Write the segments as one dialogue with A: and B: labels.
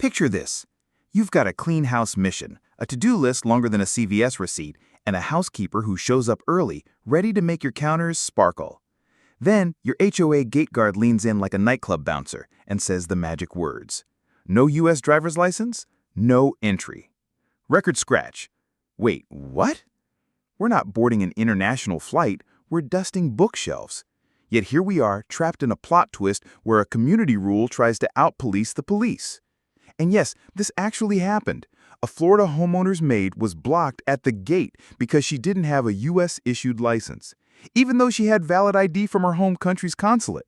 A: Picture this. You've got a clean house mission, a to-do list longer than a CVS receipt, and a housekeeper who shows up early, ready to make your counters sparkle. Then, your HOA gate guard leans in like a nightclub bouncer and says the magic words. No U.S. driver's license? No entry. Record scratch. Wait, what? We're not boarding an international flight, we're dusting bookshelves. Yet here we are, trapped in a plot twist where a community rule tries to out-police the police. And yes, this actually happened. A Florida homeowner's maid was blocked at the gate because she didn't have a U.S.-issued license, even though she had valid ID from her home country's consulate.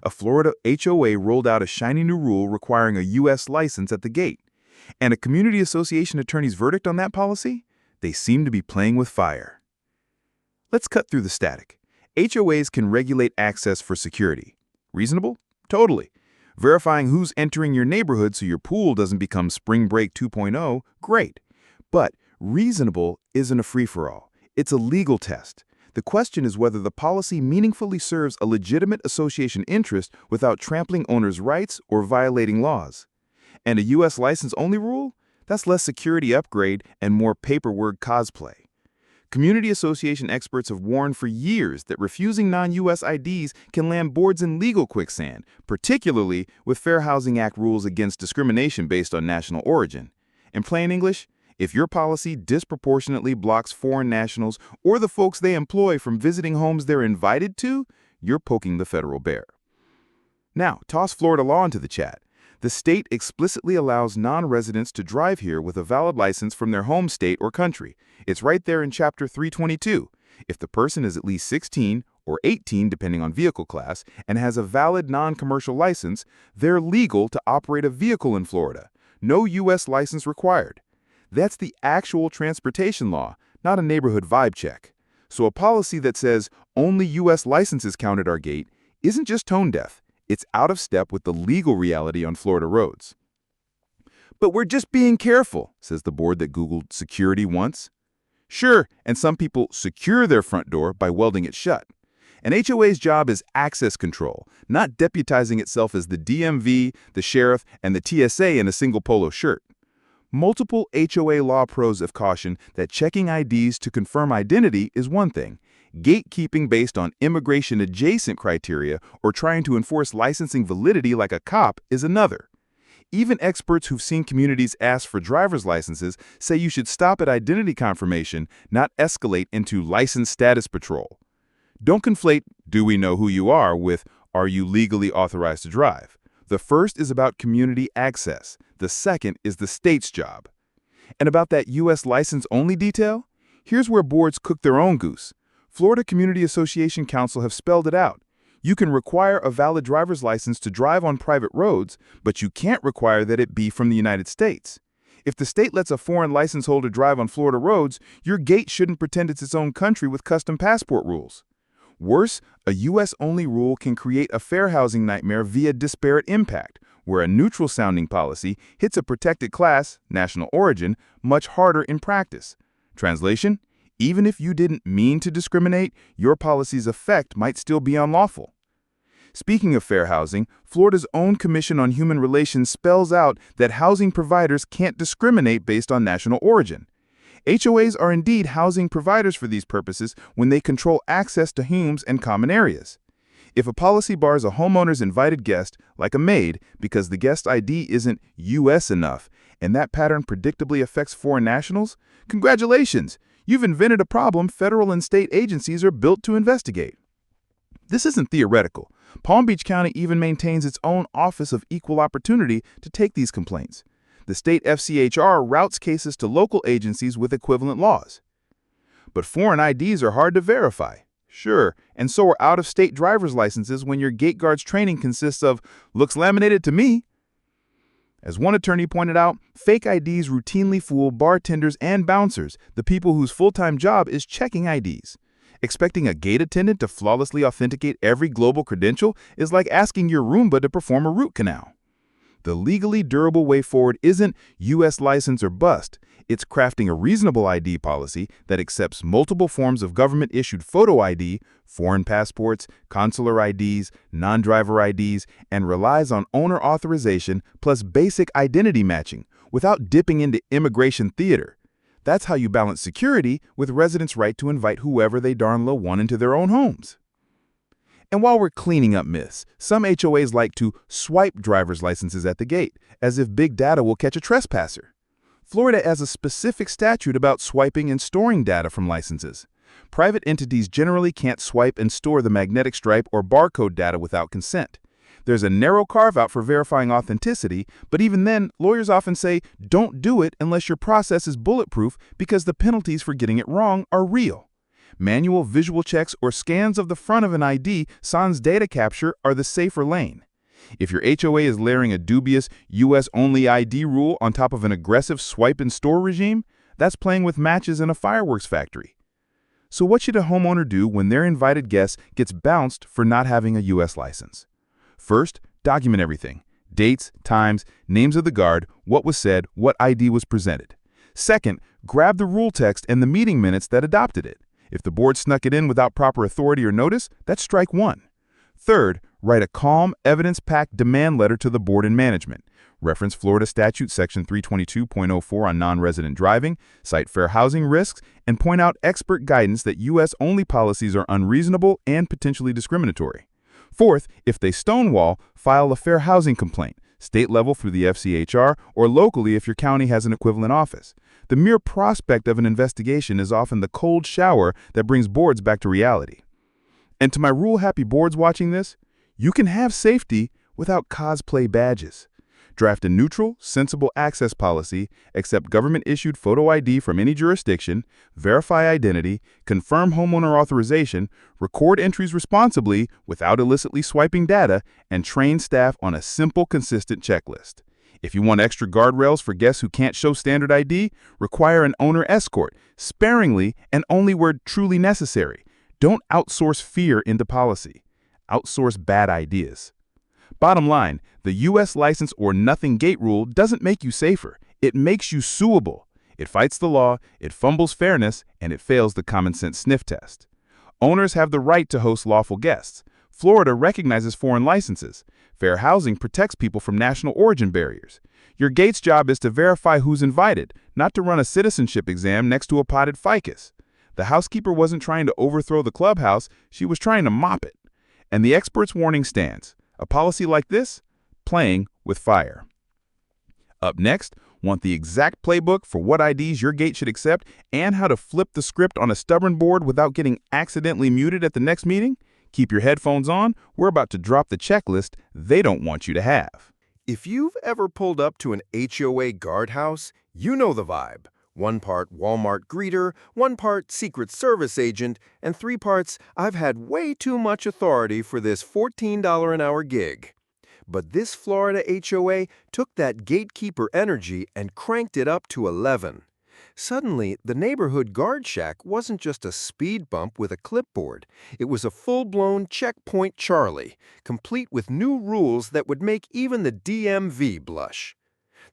A: A Florida HOA rolled out a shiny new rule requiring a U.S. license at the gate. And a community association attorney's verdict on that policy? They seem to be playing with fire. Let's cut through the static. HOAs can regulate access for security. Reasonable? Totally. Verifying who's entering your neighborhood so your pool doesn't become Spring Break 2.0? Great. But reasonable isn't a free-for-all. It's a legal test. The question is whether the policy meaningfully serves a legitimate association interest without trampling owners' rights or violating laws. And a U.S. license-only rule? That's less security upgrade and more paperwork cosplay. Community association experts have warned for years that refusing non-U.S. IDs can land boards in legal quicksand, particularly with Fair Housing Act rules against discrimination based on national origin. In plain English, if your policy disproportionately blocks foreign nationals or the folks they employ from visiting homes they're invited to, you're poking the federal bear. Now, toss Florida law into the chat. The state explicitly allows non-residents to drive here with a valid license from their home state or country. It's right there in Chapter 322. If the person is at least 16 or 18, depending on vehicle class, and has a valid non-commercial license, they're legal to operate a vehicle in Florida. No U.S. license required. That's the actual transportation law, not a neighborhood vibe check. So a policy that says only U.S. licenses count at our gate isn't just tone deaf. It's out of step with the legal reality on Florida roads. But we're just being careful, says the board that Googled security once. Sure, and some people secure their front door by welding it shut. An HOA's job is access control, not deputizing itself as the DMV, the sheriff, and the TSA in a single polo shirt. Multiple HOA law pros have cautioned that checking IDs to confirm identity is one thing. Gatekeeping based on immigration-adjacent criteria or trying to enforce licensing validity like a cop is another. Even experts who've seen communities ask for driver's licenses say you should stop at identity confirmation, not escalate into license status patrol. Don't conflate, do we know who you are, with, are you legally authorized to drive? The first is about community access. The second is the state's job. And about that U.S. license-only detail? Here's where boards cook their own goose. Florida Community Association Council have spelled it out. You can require a valid driver's license to drive on private roads, but you can't require that it be from the United States. If the state lets a foreign license holder drive on Florida roads, your gate shouldn't pretend it's its own country with custom passport rules. Worse, a U.S.-only rule can create a fair housing nightmare via disparate impact, where a neutral-sounding policy hits a protected class, national origin, much harder in practice. Translation? Even if you didn't mean to discriminate, your policy's effect might still be unlawful. Speaking of fair housing, Florida's own Commission on Human Relations spells out that housing providers can't discriminate based on national origin. HOAs are indeed housing providers for these purposes when they control access to homes and common areas. If a policy bars a homeowner's invited guest, like a maid, because the guest ID isn't U.S. enough, and that pattern predictably affects foreign nationals, congratulations! You've invented a problem federal and state agencies are built to investigate. This isn't theoretical. Palm Beach County even maintains its own Office of Equal Opportunity to take these complaints. The state FCHR routes cases to local agencies with equivalent laws. But foreign IDs are hard to verify. Sure, and so are out-of-state driver's licenses when your gate guard's training consists of, looks laminated to me. As one attorney pointed out, fake IDs routinely fool bartenders and bouncers, the people whose full-time job is checking IDs. Expecting a gate attendant to flawlessly authenticate every global credential is like asking your Roomba to perform a root canal. The legally durable way forward isn't U.S. license or bust. It's crafting a reasonable ID policy that accepts multiple forms of government-issued photo ID, foreign passports, consular IDs, non-driver IDs, and relies on owner authorization plus basic identity matching without dipping into immigration theater. That's how you balance security with residents' right to invite whoever they darn low want into their own homes. And while we're cleaning up myths, some HOAs like to swipe driver's licenses at the gate, as if big data will catch a trespasser. Florida has a specific statute about swiping and storing data from licenses. Private entities generally can't swipe and store the magnetic stripe or barcode data without consent. There's a narrow carve-out for verifying authenticity, but even then, lawyers often say, don't do it unless your process is bulletproof because the penalties for getting it wrong are real. Manual visual checks or scans of the front of an ID sans data capture are the safer lane. If your HOA is layering a dubious US-only ID rule on top of an aggressive swipe and store regime, that's playing with matches in a fireworks factory. So what should a homeowner do when their invited guest gets bounced for not having a US license? First, document everything. Dates, times, names of the guard, what was said, what ID was presented. Second, grab the rule text and the meeting minutes that adopted it. If the board snuck it in without proper authority or notice, that's strike one. Third, write a calm, evidence-packed demand letter to the board and management. Reference Florida Statute Section 322.04 on non-resident driving, cite fair housing risks, and point out expert guidance that U.S.-only policies are unreasonable and potentially discriminatory. Fourth, if they stonewall, file a fair housing complaint, state level through the FCHR, or locally if your county has an equivalent office. The mere prospect of an investigation is often the cold shower that brings boards back to reality. And to my rule-happy boards watching this, you can have safety without cosplay badges. Draft a neutral, sensible access policy, accept government-issued photo ID from any jurisdiction, verify identity, confirm homeowner authorization, record entries responsibly without illicitly swiping data, and train staff on a simple, consistent checklist. If you want extra guardrails for guests who can't show standard ID, require an owner escort, sparingly and only where truly necessary. Don't outsource fear into policy. Outsource bad ideas. Bottom line, the U.S. license or nothing gate rule doesn't make you safer. It makes you suable. It fights the law, it fumbles fairness, and it fails the common sense sniff test. Owners have the right to host lawful guests. Florida recognizes foreign licenses. Fair housing protects people from national origin barriers. Your gate's job is to verify who's invited, not to run a citizenship exam next to a potted ficus. The housekeeper wasn't trying to overthrow the clubhouse, she was trying to mop it. And the expert's warning stands. A policy like this? Playing with fire. Up next, want the exact playbook for what IDs your gate should accept and how to flip the script on a stubborn board without getting accidentally muted at the next meeting? Keep your headphones on. We're about to drop the checklist they don't want you to have.
B: If you've ever pulled up to an HOA guardhouse, you know the vibe. 1 part Walmart greeter, 1 part Secret Service agent, and 3 parts I've had way too much authority for this $14 an hour gig. But this Florida HOA took that gatekeeper energy and cranked it up to 11. Suddenly, the neighborhood guard shack wasn't just a speed bump with a clipboard. It was a full-blown Checkpoint Charlie, complete with new rules that would make even the DMV blush.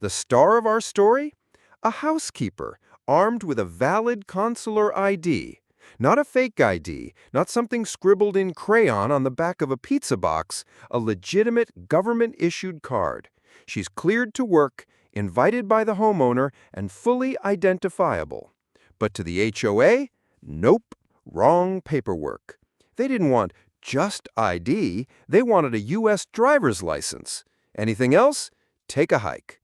B: The star of our story? A housekeeper, armed with a valid consular ID. Not a fake ID, not something scribbled in crayon on the back of a pizza box, a legitimate government-issued card. She's cleared to work, invited by the homeowner, and fully identifiable. But to the HOA? Nope, wrong paperwork. They didn't want just ID, they wanted a U.S. driver's license. Anything else? Take a hike.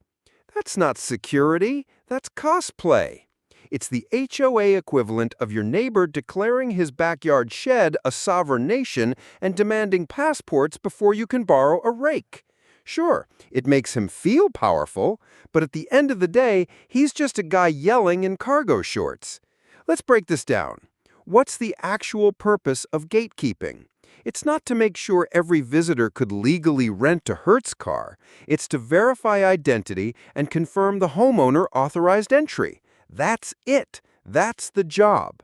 B: That's not security, that's cosplay. It's the HOA equivalent of your neighbor declaring his backyard shed a sovereign nation and demanding passports before you can borrow a rake. Sure, it makes him feel powerful, but at the end of the day, he's just a guy yelling in cargo shorts. Let's break this down. What's the actual purpose of gatekeeping? It's not to make sure every visitor could legally rent a Hertz car. It's to verify identity and confirm the homeowner authorized entry. That's it. That's the job.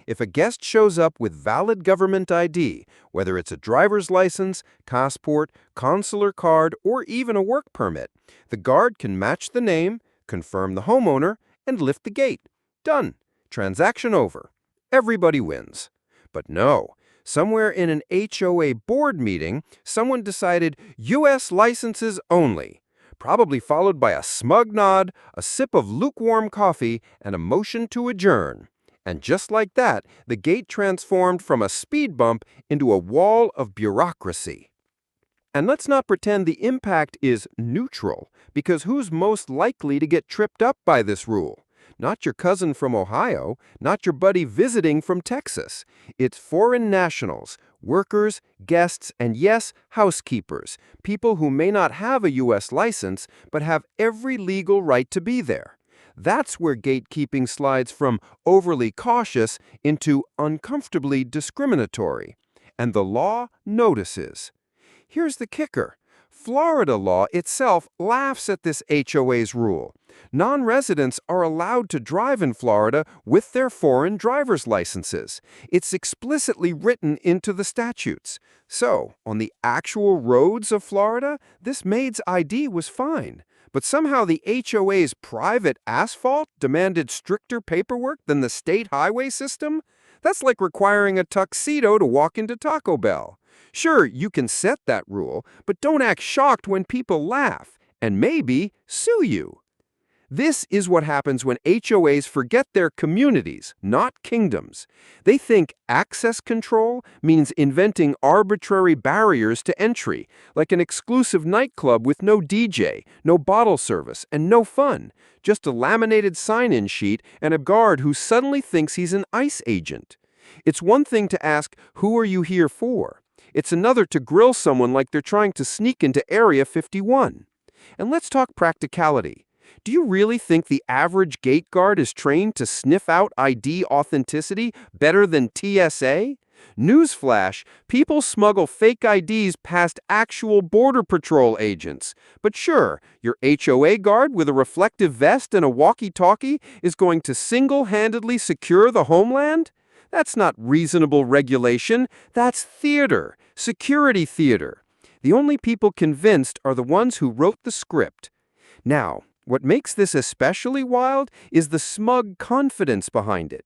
B: If a guest shows up with valid government ID, whether it's a driver's license, passport, consular card, or even a work permit, the guard can match the name, confirm the homeowner, and lift the gate. Done. Transaction over. Everybody wins. But no. Somewhere in an HOA board meeting, someone decided U.S. licenses only, probably followed by a smug nod, a sip of lukewarm coffee, and a motion to adjourn. And just like that, the gate transformed from a speed bump into a wall of bureaucracy. And let's not pretend the impact is neutral, because who's most likely to get tripped up by this rule? Not your cousin from Ohio, not your buddy visiting from Texas. It's foreign nationals, workers, guests, and yes, housekeepers, people who may not have a U.S. license, but have every legal right to be there. That's where gatekeeping slides from overly cautious into uncomfortably discriminatory. And the law notices. Here's the kicker. Florida law itself laughs at this HOA's rule. Non-residents are allowed to drive in Florida with their foreign driver's licenses. It's explicitly written into the statutes. So, on the actual roads of Florida, this Maid's ID was fine. But somehow the HOA's private asphalt demanded stricter paperwork than the state highway system? That's like requiring a tuxedo to walk into Taco Bell. Sure, you can set that rule, but don't act shocked when people laugh, and maybe sue you. This is what happens when HOAs forget their communities, not kingdoms. They think access control means inventing arbitrary barriers to entry, like an exclusive nightclub with no DJ, no bottle service, and no fun, just a laminated sign-in sheet and a guard who suddenly thinks he's an ICE agent. It's one thing to ask, "Who are you here for?" It's another to grill someone like they're trying to sneak into Area 51. And let's talk practicality. Do you really think the average gate guard is trained to sniff out ID authenticity better than TSA? Newsflash, people smuggle fake IDs past actual Border Patrol agents. But sure, your HOA guard with a reflective vest and a walkie-talkie is going to single-handedly secure the homeland? That's not reasonable regulation. That's theater, security theater. The only people convinced are the ones who wrote the script. Now, what makes this especially wild is the smug confidence behind it.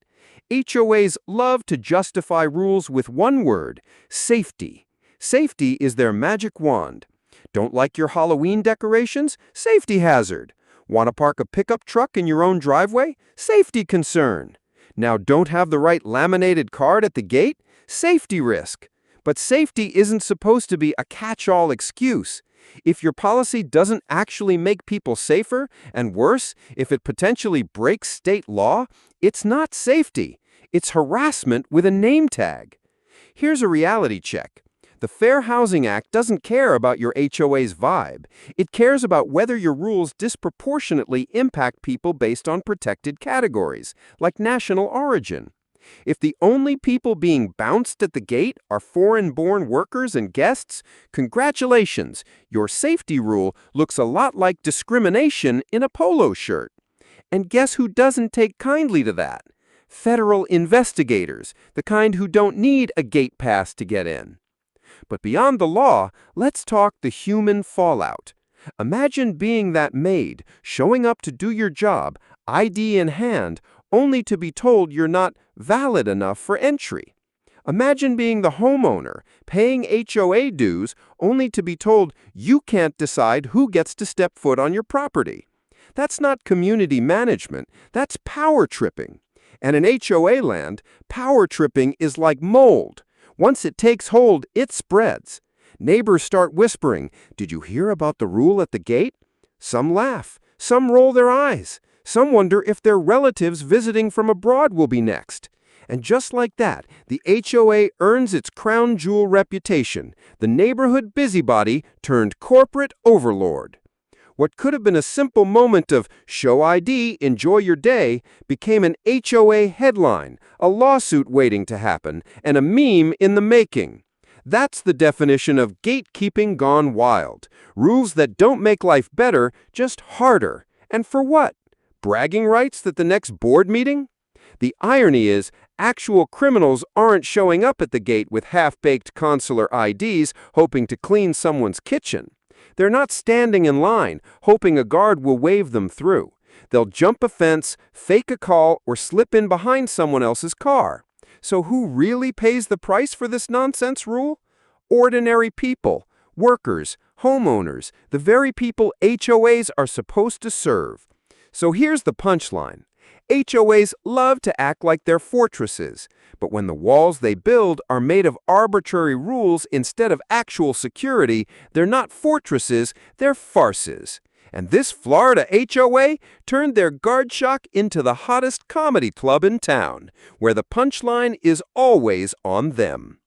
B: HOAs love to justify rules with one word: safety. Safety is their magic wand. Don't like your Halloween decorations? Safety hazard. Want to park a pickup truck in your own driveway? Safety concern. Now, don't have the right laminated card at the gate? Safety risk. But safety isn't supposed to be a catch-all excuse. If your policy doesn't actually make people safer, and worse, if it potentially breaks state law, it's not safety. It's harassment with a name tag. Here's a reality check. The Fair Housing Act doesn't care about your HOA's vibe. It cares about whether your rules disproportionately impact people based on protected categories, like national origin. If the only people being bounced at the gate are foreign-born workers and guests, congratulations, your safety rule looks a lot like discrimination in a polo shirt. And guess who doesn't take kindly to that? Federal investigators, the kind who don't need a gate pass to get in. But beyond the law, let's talk the human fallout. Imagine being that maid, showing up to do your job, ID in hand, only to be told you're not valid enough for entry. Imagine being the homeowner, paying HOA dues, only to be told you can't decide who gets to step foot on your property. That's not community management, that's power tripping. And in HOA land, power tripping is like mold. Once it takes hold, it spreads. Neighbors start whispering, "Did you hear about the rule at the gate?" Some laugh, some roll their eyes. Some wonder if their relatives visiting from abroad will be next. And just like that, the HOA earns its crown jewel reputation, the neighborhood busybody turned corporate overlord. What could have been a simple moment of "show ID, enjoy your day" became an HOA headline, a lawsuit waiting to happen, and a meme in the making. That's the definition of gatekeeping gone wild. Rules that don't make life better, just harder. And for what? Bragging rights at the next board meeting? The irony is, actual criminals aren't showing up at the gate with half-baked consular IDs hoping to clean someone's kitchen. They're not standing in line, hoping a guard will wave them through. They'll jump a fence, fake a call, or slip in behind someone else's car. So who really pays the price for this nonsense rule? Ordinary people, workers, homeowners, the very people HOAs are supposed to serve. So here's the punchline. HOAs love to act like they're fortresses, but when the walls they build are made of arbitrary rules instead of actual security, they're not fortresses, they're farces. And this Florida HOA turned their guard shack into the hottest comedy club in town, where the punchline is always on them.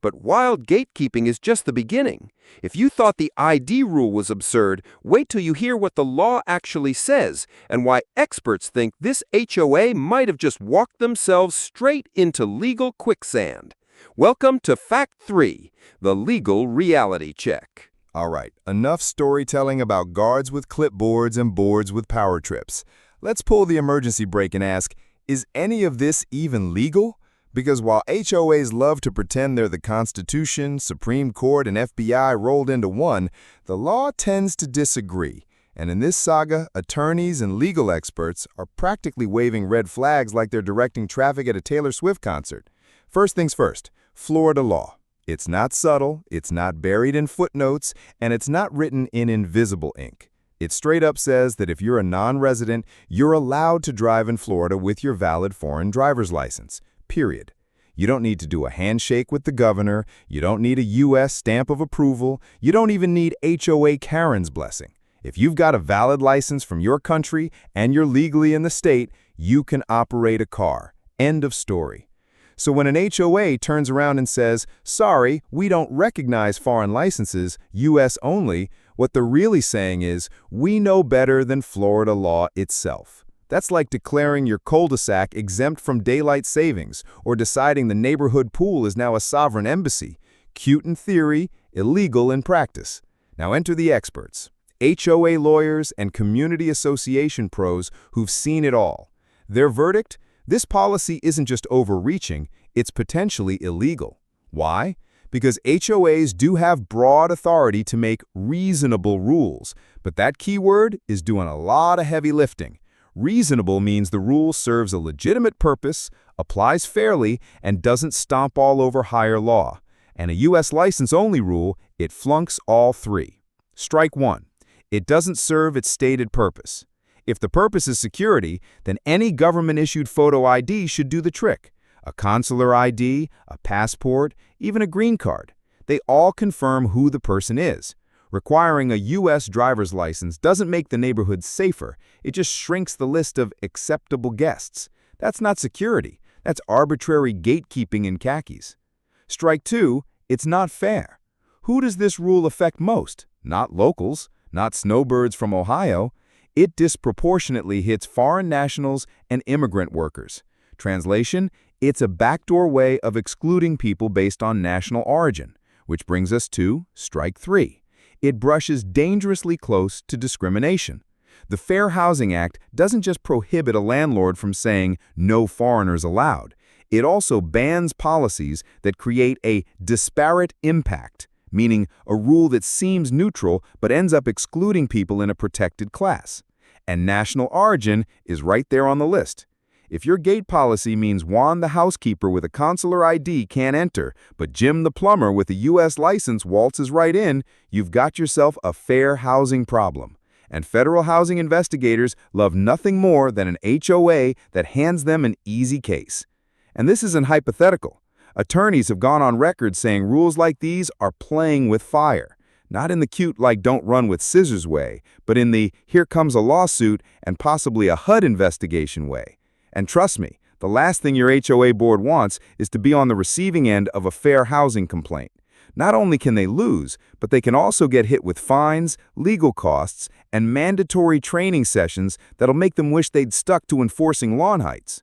B: But wild gatekeeping is just the beginning. If you thought the ID rule was absurd, wait till you hear what the law actually says and why experts think this HOA might have just walked themselves straight into legal quicksand. Welcome to Fact 3, the legal reality check.
C: All right, enough storytelling about guards with clipboards and boards with power trips. Let's pull the emergency brake and ask, is any of this even legal? Because while HOAs love to pretend they're the Constitution, Supreme Court, and FBI rolled into one, the law tends to disagree. And in this saga, attorneys and legal experts are practically waving red flags like they're directing traffic at a Taylor Swift concert. First things first, Florida law. It's not subtle, it's not buried in footnotes, and it's not written in invisible ink. It straight up says that if you're a non-resident, you're allowed to drive in Florida with your valid foreign driver's license. Period. You don't need to do a handshake with the governor, you don't need a U.S. stamp of approval, you don't even need HOA Karen's blessing. If you've got a valid license from your country and you're legally in the state, you can operate a car. End of story. So when an HOA turns around and says, sorry, we don't recognize foreign licenses, U.S. only, what they're really saying is, we know better than Florida law itself. That's like declaring your cul-de-sac exempt from daylight savings or deciding the neighborhood pool is now a sovereign embassy. Cute in theory, illegal in practice. Now enter the experts. HOA lawyers and community association pros who've seen it all. Their verdict? This policy isn't just overreaching, it's potentially illegal. Why? Because HOAs do have broad authority to make reasonable rules, but that key word is doing a lot of heavy lifting. Reasonable means the rule serves a legitimate purpose, applies fairly, and doesn't stomp all over higher law. And a U.S. license-only rule, it flunks all three. Strike one. It doesn't serve its stated purpose. If the purpose is security, then any government-issued photo ID should do the trick. A consular ID, a passport, even a green card. They all confirm who the person is. Requiring a U.S. driver's license doesn't make the neighborhood safer, it just shrinks the list of acceptable guests. That's not security, that's arbitrary gatekeeping in khakis. Strike two, it's not fair. Who does this rule affect most? Not locals, not snowbirds from Ohio. It disproportionately hits foreign nationals and immigrant workers. Translation, it's a backdoor way of excluding people based on national origin, which brings us to strike three. It brushes dangerously close to discrimination. The Fair Housing Act doesn't just prohibit a landlord from saying no foreigners allowed. It also bans policies that create a disparate impact, meaning a rule that seems neutral but ends up excluding people in a protected class. And national origin is right there on the list. If your gate policy means Juan the housekeeper with a consular ID can't enter, but Jim the plumber with a U.S. license waltzes right in, you've got yourself a fair housing problem. And federal housing investigators love nothing more than an HOA that hands them an easy case. And this isn't hypothetical. Attorneys have gone on record saying rules like these are playing with fire. Not in the cute like don't run with scissors way, but in the here comes a lawsuit and possibly a HUD investigation way. And trust me, the last thing your HOA board wants is to be on the receiving end of a fair housing complaint. Not only can they lose, but they can also get hit with fines, legal costs, and mandatory training sessions that'll make them wish they'd stuck to enforcing lawn heights.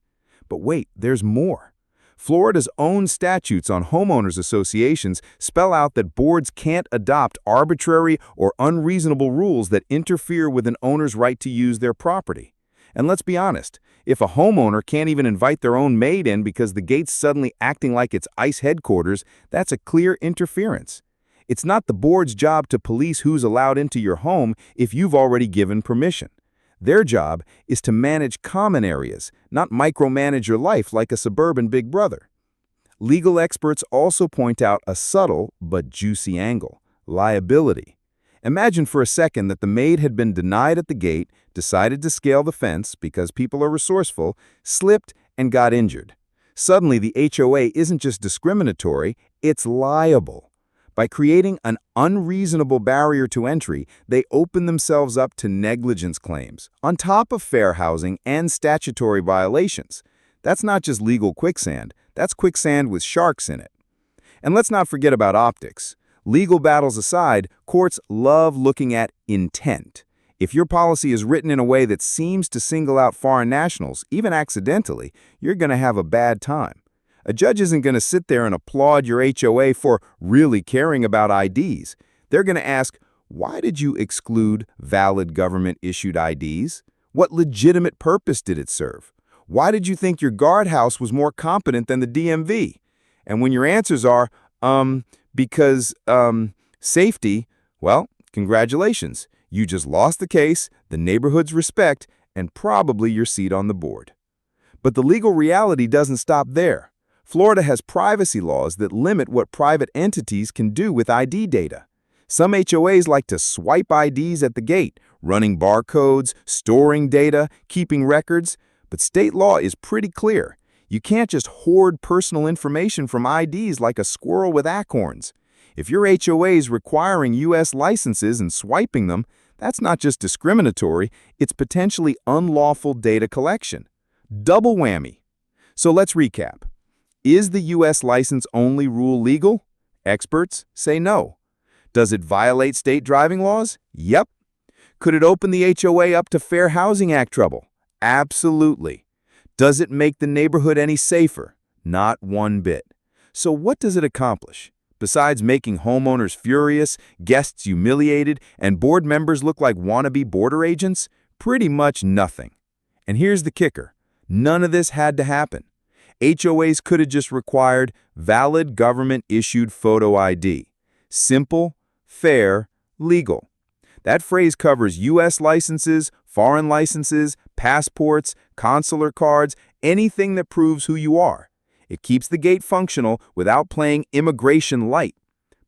C: But wait, there's more. Florida's own statutes on homeowners associations spell out that boards can't adopt arbitrary or unreasonable rules that interfere with an owner's right to use their property. And let's be honest, if a homeowner can't even invite their own maid in because the gate's suddenly acting like it's ICE headquarters, that's a clear interference. It's not the board's job to police who's allowed into your home if you've already given permission. Their job is to manage common areas, not micromanage your life like a suburban big brother. Legal experts also point out a subtle but juicy angle: liability. Imagine for a second that the maid had been denied at the gate, decided to scale the fence because people are resourceful, slipped, and got injured. Suddenly, the HOA isn't just discriminatory, it's liable. By creating an unreasonable barrier to entry, they open themselves up to negligence claims, on top of fair housing and statutory violations. That's not just legal quicksand, that's quicksand with sharks in it. And let's not forget about optics. Legal battles aside, courts love looking at intent. If your policy is written in a way that seems to single out foreign nationals, even accidentally, you're going to have a bad time. A judge isn't going to sit there and applaud your HOA for really caring about IDs. They're going to ask, why did you exclude valid government-issued IDs? What legitimate purpose did it serve? Why did you think your guardhouse was more competent than the DMV? And when your answers are, because safety, well, congratulations. You just lost the case, the neighborhood's respect, and probably your seat on the board. But the legal reality doesn't stop there. Florida has privacy laws that limit what private entities can do with ID data. Some HOAs like to swipe IDs at the gate, running barcodes, storing data, keeping records. But state law is pretty clear. You can't just hoard personal information from IDs like a squirrel with acorns. If your HOA is requiring U.S. licenses and swiping them, that's not just discriminatory, it's potentially unlawful data collection. Double whammy. So let's recap. Is the U.S. license-only rule legal? Experts say no. Does it violate state driving laws? Yep. Could it open the HOA up to Fair Housing Act trouble? Absolutely. Does it make the neighborhood any safer? Not one bit. So what does it accomplish? Besides making homeowners furious, guests humiliated, and board members look like wannabe border agents? Pretty much nothing. And here's the kicker. None of this had to happen. HOAs could have just required valid government-issued photo ID. Simple, fair, legal. That phrase covers U.S. licenses, foreign licenses, passports, consular cards, anything that proves who you are. It keeps the gate functional without playing immigration light.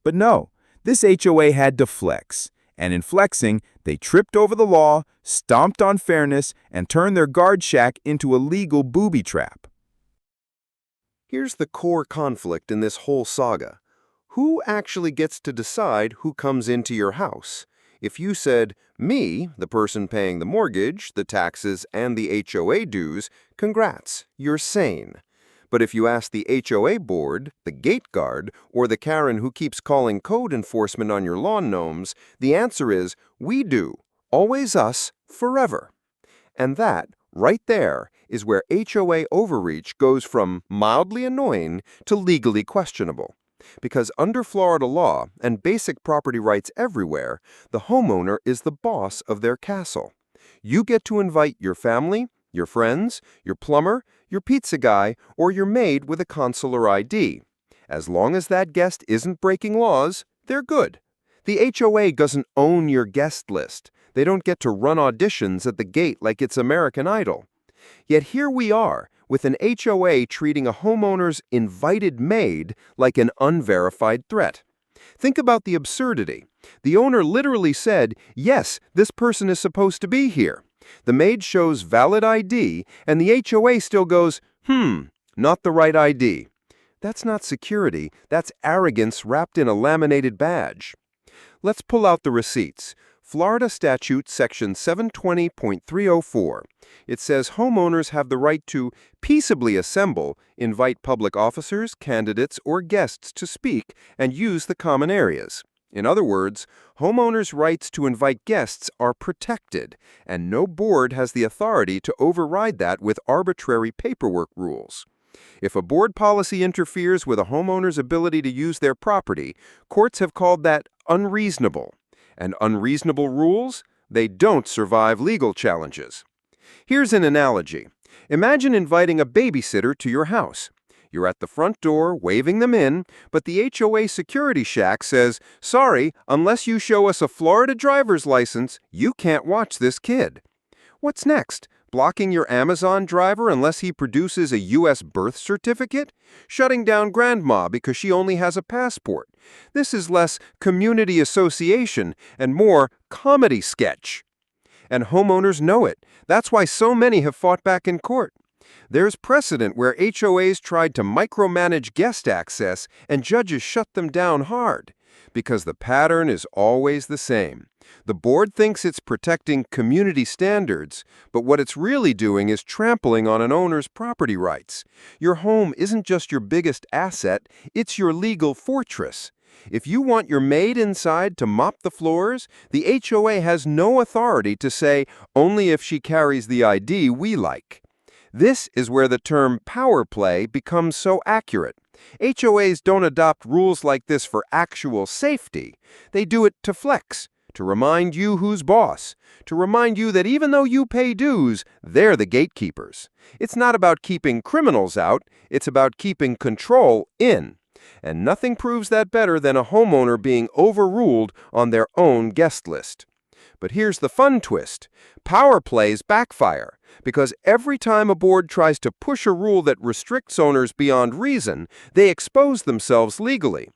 C: But no, this HOA had to flex. And in flexing, they tripped over the law, stomped on fairness, and turned their guard shack into a legal booby trap.
B: Here's the core conflict in this whole saga. Who actually gets to decide who comes into your house? If you said, me, the person paying the mortgage, the taxes, and the HOA dues, congrats, you're sane. But if you ask the HOA board, the gate guard, or the Karen who keeps calling code enforcement on your lawn gnomes, the answer is, we do. Always us, forever. And that, right there, is where HOA overreach goes from mildly annoying to legally questionable. Because under Florida law and basic property rights everywhere, the homeowner is the boss of their castle. You get to invite your family, your friends, your plumber, your pizza guy, or your maid with a consular ID. As long as that guest isn't breaking laws, they're good. The HOA doesn't own your guest list. They don't get to run auditions at the gate like it's American Idol. Yet here we are, with an HOA treating a homeowner's invited maid like an unverified threat. Think about the absurdity. The owner literally said, yes, this person is supposed to be here. The maid shows valid ID, and the HOA still goes, not the right ID. That's not security, that's arrogance wrapped in a laminated badge. Let's pull out the receipts. Florida Statute Section 720.304. It says homeowners have the right to peaceably assemble, invite public officers, candidates, or guests to speak, and use the common areas. In other words, homeowners' rights to invite guests are protected, and no board has the authority to override that with arbitrary paperwork rules. If a board policy interferes with a homeowner's ability to use their property, courts have called that unreasonable. And unreasonable rules? They don't survive legal challenges. Here's an analogy. Imagine inviting a babysitter to your house. You're at the front door, waving them in, but the HOA security shack says, sorry, unless you show us a Florida driver's license, you can't watch this kid. What's next? Blocking your Amazon driver unless he produces a U.S. birth certificate? Shutting down grandma because she only has a passport? This is less community association and more comedy sketch. And homeowners know it. That's why so many have fought back in court. There's precedent where HOAs tried to micromanage guest access and judges shut them down hard. Because the pattern is always the same. The board thinks it's protecting community standards, but what it's really doing is trampling on an owner's property rights. Your home isn't just your biggest asset, it's your legal fortress. If you want your maid inside to mop the floors, the HOA has no authority to say only if she carries the ID we like. This is where the term power play becomes so accurate. HOAs don't adopt rules like this for actual safety. They do it to flex, to remind you who's boss, to remind you that even though you pay dues, they're the gatekeepers. It's not about keeping criminals out, it's about keeping control in. And nothing proves that better than a homeowner being overruled on their own guest list. But here's the fun twist. Power plays backfire, because every time a board tries to push a rule that restricts owners beyond reason, they expose themselves legally.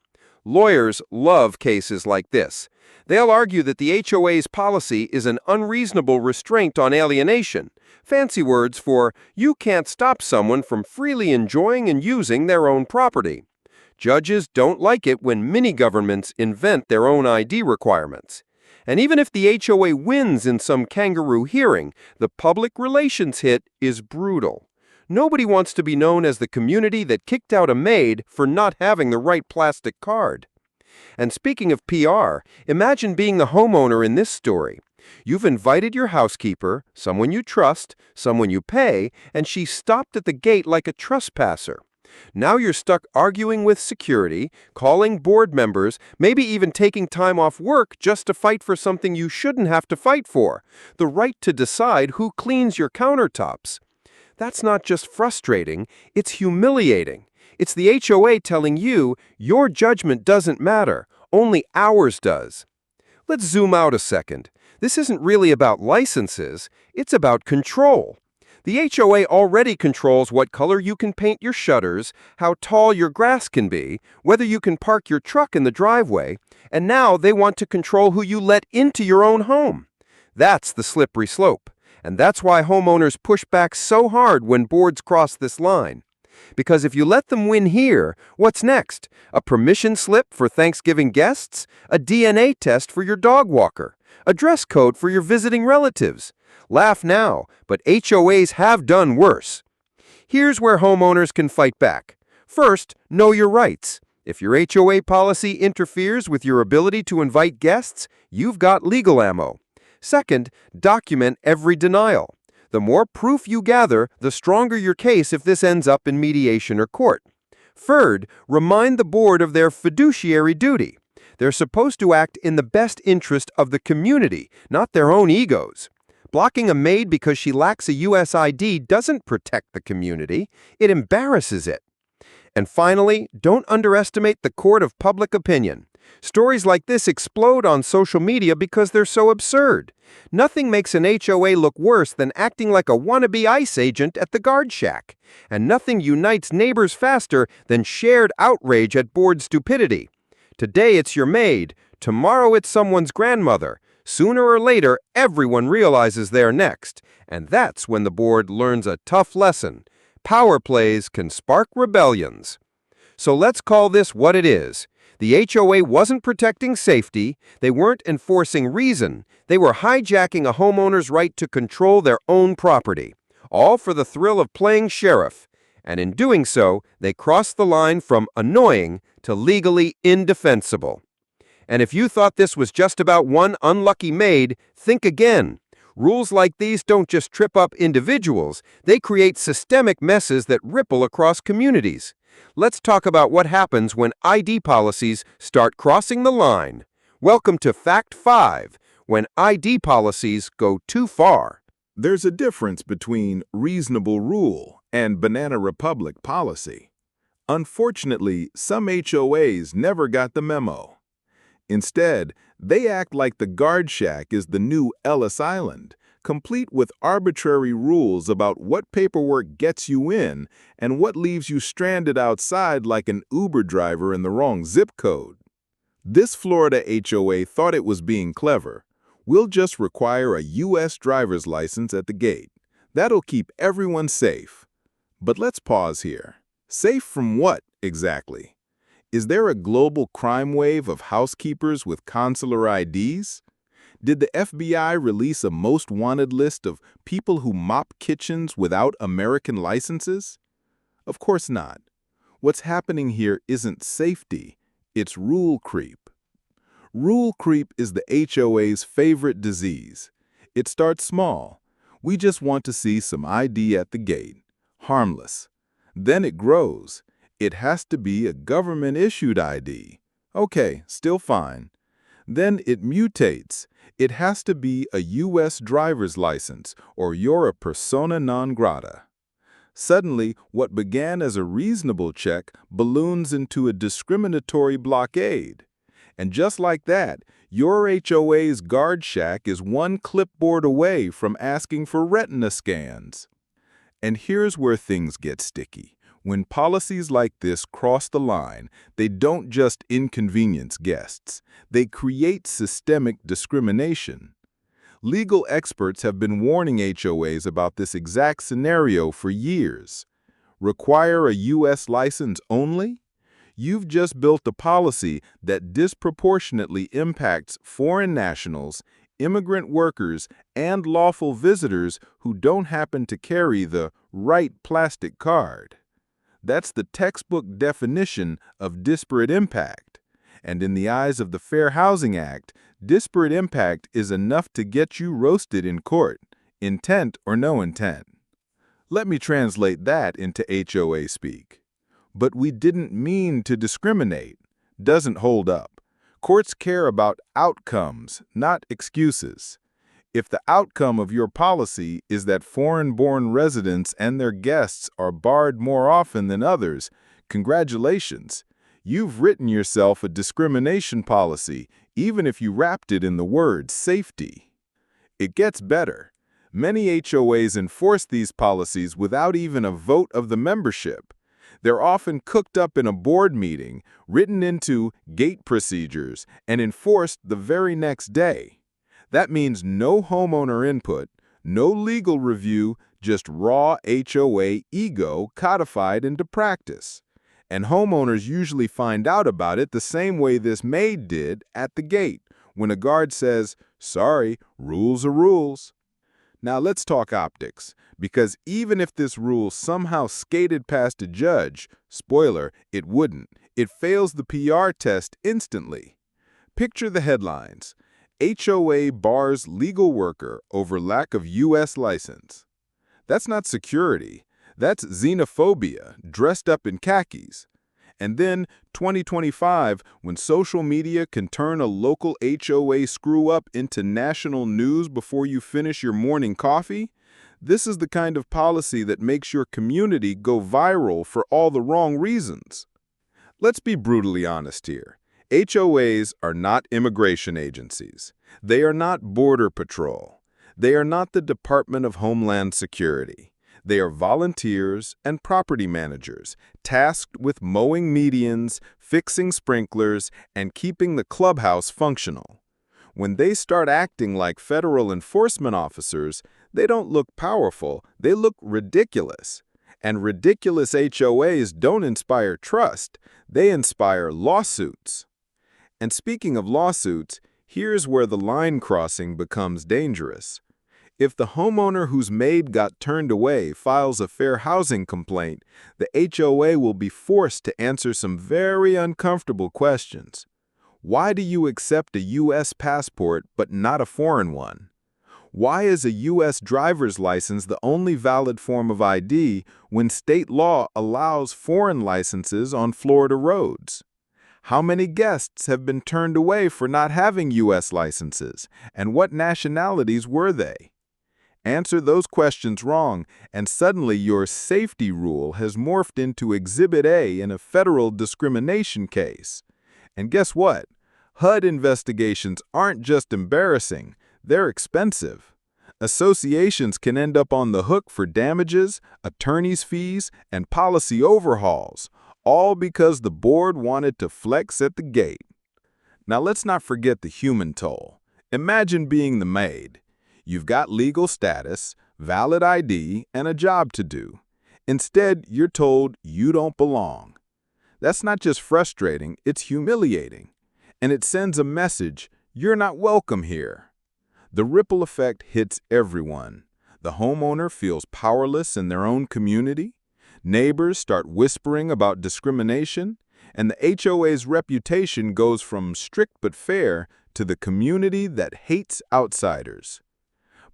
B: Lawyers love cases like this. They'll argue that the HOA's policy is an unreasonable restraint on alienation, fancy words for you can't stop someone from freely enjoying and using their own property. Judges don't like it when mini-governments invent their own ID requirements. And even if the HOA wins in some kangaroo hearing, the public relations hit is brutal. Nobody wants to be known as the community that kicked out a maid for not having the right plastic card. And speaking of PR, imagine being the homeowner in this story. You've invited your housekeeper, someone you trust, someone you pay, and she stopped at the gate like a trespasser. Now you're stuck arguing with security, calling board members, maybe even taking time off work just to fight for something you shouldn't have to fight for, the right to decide who cleans your countertops. That's not just frustrating, it's humiliating. It's the HOA telling you your judgment doesn't matter, only ours does. Let's zoom out a second. This isn't really about licenses, it's about control. The HOA already controls what color you can paint your shutters, how tall your grass can be, whether you can park your truck in the driveway, and now they want to control who you let into your own home. That's the slippery slope, and that's why homeowners push back so hard when boards cross this line. Because if you let them win here, what's next? A permission slip for Thanksgiving guests? A DNA test for your dog walker? A dress code for your visiting relatives? Laugh now, but HOAs have done worse. Here's where homeowners can fight back. First, know your rights. If your HOA policy interferes with your ability to invite guests, you've got legal ammo. Second, document every denial. The more proof you gather, the stronger your case if this ends up in mediation or court. Third, remind the board of their fiduciary duty. They're supposed to act in the best interest of the community, not their own egos. Blocking a maid because she lacks a U.S. ID doesn't protect the community, it embarrasses it. And finally, don't underestimate the court of public opinion. Stories like this explode on social media because they're so absurd. Nothing makes an HOA look worse than acting like a wannabe ICE agent at the guard shack. And nothing unites neighbors faster than shared outrage at board stupidity. Today it's your maid, tomorrow it's someone's grandmother. Sooner or later, everyone realizes they're next, and that's when the board learns a tough lesson. Power plays can spark rebellions. So let's call this what it is. The HOA wasn't protecting safety, they weren't enforcing reason, they were hijacking a homeowner's right to control their own property, all for the thrill of playing sheriff. And in doing so, they crossed the line from annoying to legally indefensible. And if you thought this was just about one unlucky maid, think again. Rules like these don't just trip up individuals, they create systemic messes that ripple across communities. Let's talk about what happens when ID policies start crossing the line. Welcome to Fact 5, when ID policies go too far.
C: There's a difference between reasonable rule and Banana Republic policy. Unfortunately, some HOAs never got the memo. Instead, they act like the guard shack is the new Ellis Island,
D: complete with arbitrary rules about what paperwork gets you in and what leaves you stranded outside like an Uber driver in the wrong zip code. This Florida HOA thought it was being clever. We'll just require a U.S. driver's license at the gate. That'll keep everyone safe. But let's pause here. Safe from what, exactly? Is there a global crime wave of housekeepers with consular IDs? Did the FBI release a most wanted list of people who mop kitchens without American licenses? Of course not. What's happening here isn't safety, it's rule creep. Rule creep is the HOA's favorite disease. It starts small. We just want to see some ID at the gate. Harmless. Then it grows. It has to be a government-issued ID. Okay, still fine. Then it mutates. It has to be a U.S. driver's license, or you're a persona non grata. Suddenly, what began as a reasonable check balloons into a discriminatory blockade. And just like that, your HOA's guard shack is one clipboard away from asking for retina scans. And here's where things get sticky. When policies like this cross the line, they don't just inconvenience guests. They create systemic discrimination. Legal experts have been warning HOAs about this exact scenario for years. Require a U.S. license only? You've just built a policy that disproportionately impacts foreign nationals, immigrant workers, and lawful visitors who don't happen to carry the right plastic card. That's the textbook definition of disparate impact. And in the eyes of the Fair Housing Act, disparate impact is enough to get you roasted in court, intent or no intent. Let me translate that into HOA speak. But we didn't mean to discriminate. Doesn't hold up. Courts care about outcomes, not excuses. If the outcome of your policy is that foreign-born residents and their guests are barred more often than others, congratulations. You've written yourself a discrimination policy, even if you wrapped it in the word safety. It gets better. Many HOAs enforce these policies without even a vote of the membership. They're often cooked up in a board meeting, written into gate procedures, and enforced the very next day. That means no homeowner input, no legal review, just raw HOA ego codified into practice. And homeowners usually find out about it the same way this Maid did at the gate, when a guard says, "Sorry, rules are rules." Now let's talk optics, because even if this rule somehow skated past a judge, spoiler, it wouldn't. It fails the PR test instantly. Picture the headlines. HOA bars legal worker over lack of U.S. license. That's not security. That's xenophobia dressed up in khakis. And then 2025, when social media can turn a local HOA screw-up into national news before you finish your morning coffee, this is the kind of policy that makes your community go viral for all the wrong reasons. Let's be brutally honest here. HOAs are not immigration agencies. They are not Border Patrol. They are not the Department of Homeland Security. They are volunteers and property managers tasked with mowing medians, fixing sprinklers, and keeping the clubhouse functional. When they start acting like federal enforcement officers, they don't look powerful, they look ridiculous. And ridiculous HOAs don't inspire trust, they inspire lawsuits. And speaking of lawsuits, here's where the line crossing becomes dangerous. If the homeowner whose maid got turned away files a fair housing complaint, the HOA will be forced to answer some very uncomfortable questions. Why do you accept a U.S. passport but not a foreign one? Why is a U.S. driver's license the only valid form of ID when state law allows foreign licenses on Florida roads? How many guests have been turned away for not having U.S. licenses, and what nationalities were they? Answer those questions wrong, and suddenly your safety rule has morphed into Exhibit A in a federal discrimination case. And guess what? HUD investigations aren't just embarrassing, they're expensive. Associations can end up on the hook for damages, attorney's fees, and policy overhauls, all because the board wanted to flex at the gate. Now let's not forget the human toll. Imagine being the maid. You've got legal status, valid ID, and a job to do. Instead, you're told you don't belong. That's not just frustrating, it's humiliating. And it sends a message, you're not welcome here. The ripple effect hits everyone. The homeowner feels powerless in their own community. Neighbors start whispering about discrimination, and the HOA's reputation goes from strict but fair to the community that hates outsiders.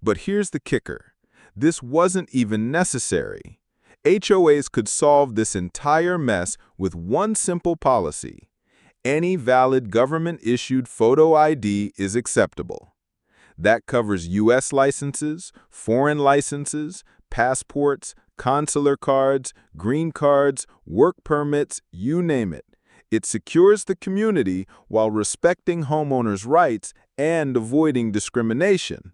D: But here's the kicker. This wasn't even necessary. HOAs could solve this entire mess with one simple policy. Any valid government-issued photo ID is acceptable. That covers U.S. licenses, foreign licenses, passports, consular cards, green cards, work permits, you name it. It secures the community while respecting homeowners' rights and avoiding discrimination.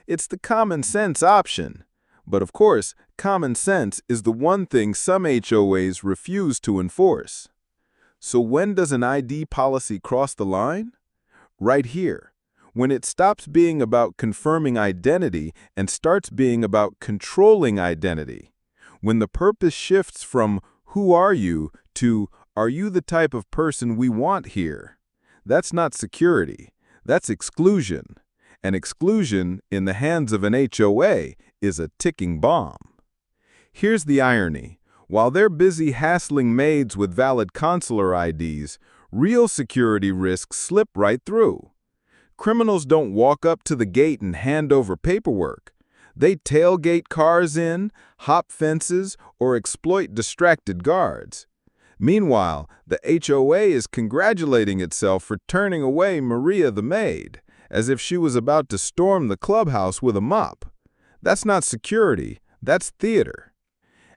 D: It's the common sense option. But of course, common sense is the one thing some HOAs refuse to enforce. So when does an ID policy cross the line? Right here. When it stops being about confirming identity and starts being about controlling identity. When the purpose shifts from "who are you" to "are you the type of person we want here?" That's not security, that's exclusion. And exclusion, in the hands of an HOA, is a ticking bomb. Here's the irony. While they're busy hassling maids with valid consular IDs, real security risks slip right through. Criminals don't walk up to the gate and hand over paperwork. They tailgate cars in, hop fences, or exploit distracted guards. Meanwhile, the HOA is congratulating itself for turning away Maria the maid, as if she was about to storm the clubhouse with a mop. That's not security, that's theater.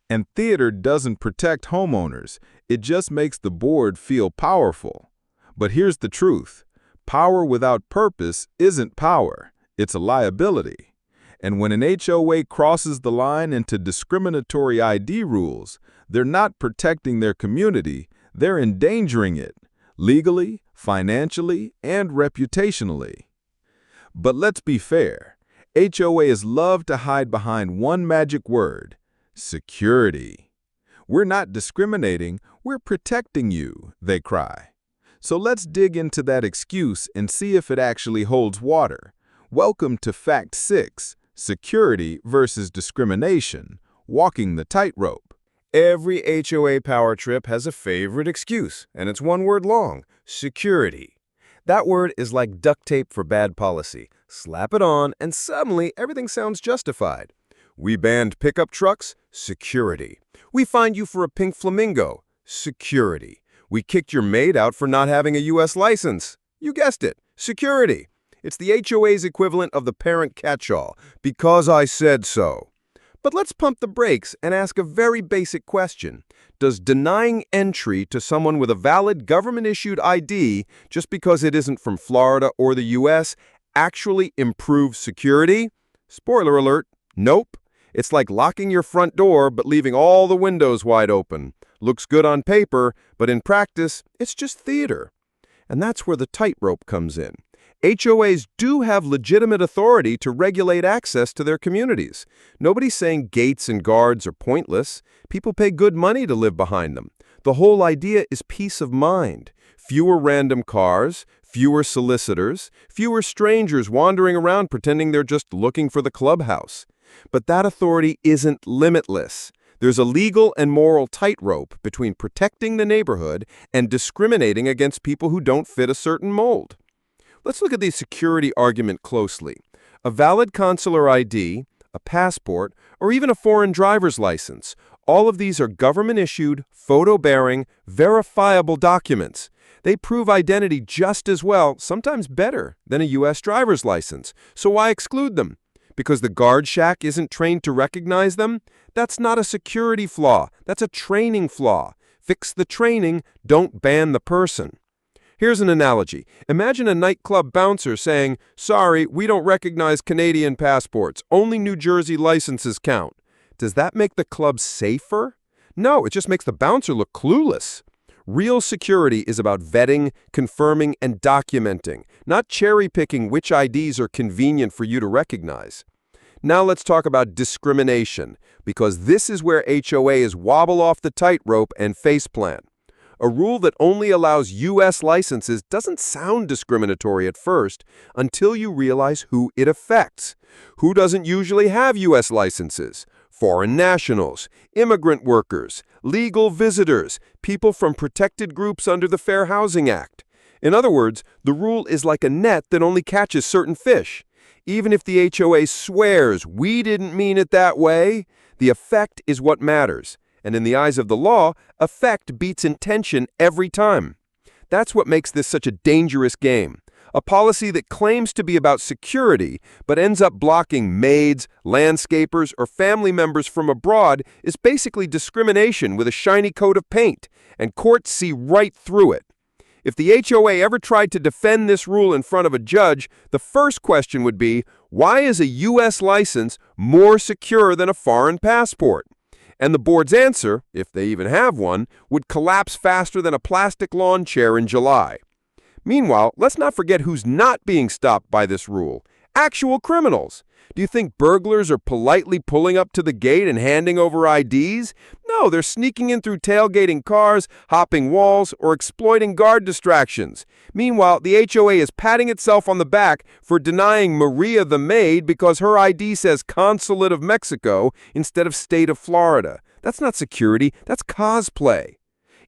D: And theater doesn't protect homeowners, it just makes the board feel powerful. But here's the truth. Power without purpose isn't power, it's a liability. And when an HOA crosses the line into discriminatory ID rules, they're not protecting their community, they're endangering it, legally, financially, and reputationally. But let's be fair, HOAs love to hide behind one magic word: security. We're not discriminating, we're protecting you, they cry. So let's dig into that excuse and see if it actually holds water. Welcome to Fact 6, Security versus Discrimination, Walking the Tightrope.
B: Every HOA power trip has a favorite excuse, and it's one word long: security. That word is like duct tape for bad policy. Slap it on, and suddenly everything sounds justified. We banned pickup trucks? Security. We fined you for a pink flamingo? Security. We kicked your maid out for not having a U.S. license. You guessed it, security. It's the HOA's equivalent of the parent catch-all, because I said so. But let's pump the brakes and ask a very basic question. Does denying entry to someone with a valid government-issued ID just because it isn't from Florida or the U.S. actually improve security? Spoiler alert, nope. It's like locking your front door but leaving all the windows wide open. Looks good on paper, but in practice, it's just theater. And that's where the tightrope comes in. HOAs do have legitimate authority to regulate access to their communities. Nobody's saying gates and guards are pointless. People pay good money to live behind them. The whole idea is peace of mind. Fewer random cars, fewer solicitors, fewer strangers wandering around pretending they're just looking for the clubhouse. But that authority isn't limitless. There's a legal and moral tightrope between protecting the neighborhood and discriminating against people who don't fit a certain mold. Let's look at the security argument closely. A valid consular ID, a passport, or even a foreign driver's license, all of these are government-issued, photo-bearing, verifiable documents. They prove identity just as well, sometimes better, than a U.S. driver's license. So why exclude them? Because the guard shack isn't trained to recognize them? That's not a security flaw. That's a training flaw. Fix the training, don't ban the person. Here's an analogy. Imagine a nightclub bouncer saying, "Sorry, we don't recognize Canadian passports. Only New Jersey licenses count." Does that make the club safer? No, it just makes the bouncer look clueless. Real security is about vetting, confirming, and documenting, not cherry-picking which IDs are convenient for you to recognize. Now let's talk about discrimination, because this is where HOAs wobble off the tightrope and faceplant. A rule that only allows U.S. licenses doesn't sound discriminatory at first until you realize who it affects. Who doesn't usually have U.S. licenses? Foreign nationals, immigrant workers, legal visitors, people from protected groups under the Fair Housing Act. In other words, the rule is like a net that only catches certain fish. Even if the HOA swears, "We didn't mean it that way," the effect is what matters. And in the eyes of the law, effect beats intention every time. That's what makes this such a dangerous game. A policy that claims to be about security, but ends up blocking maids, landscapers, or family members from abroad is basically discrimination with a shiny coat of paint, and courts see right through it. If the HOA ever tried to defend this rule in front of a judge, the first question would be, why is a U.S. license more secure than a foreign passport? And the board's answer, if they even have one, would collapse faster than a plastic lawn chair in July. Meanwhile, let's not forget who's not being stopped by this rule. Actual criminals. Do you think burglars are politely pulling up to the gate and handing over IDs? No, they're sneaking in through tailgating cars, hopping walls, or exploiting guard distractions. Meanwhile, the HOA is patting itself on the back for denying Maria the maid because her ID says Consulate of Mexico instead of State of Florida. That's not security, that's cosplay.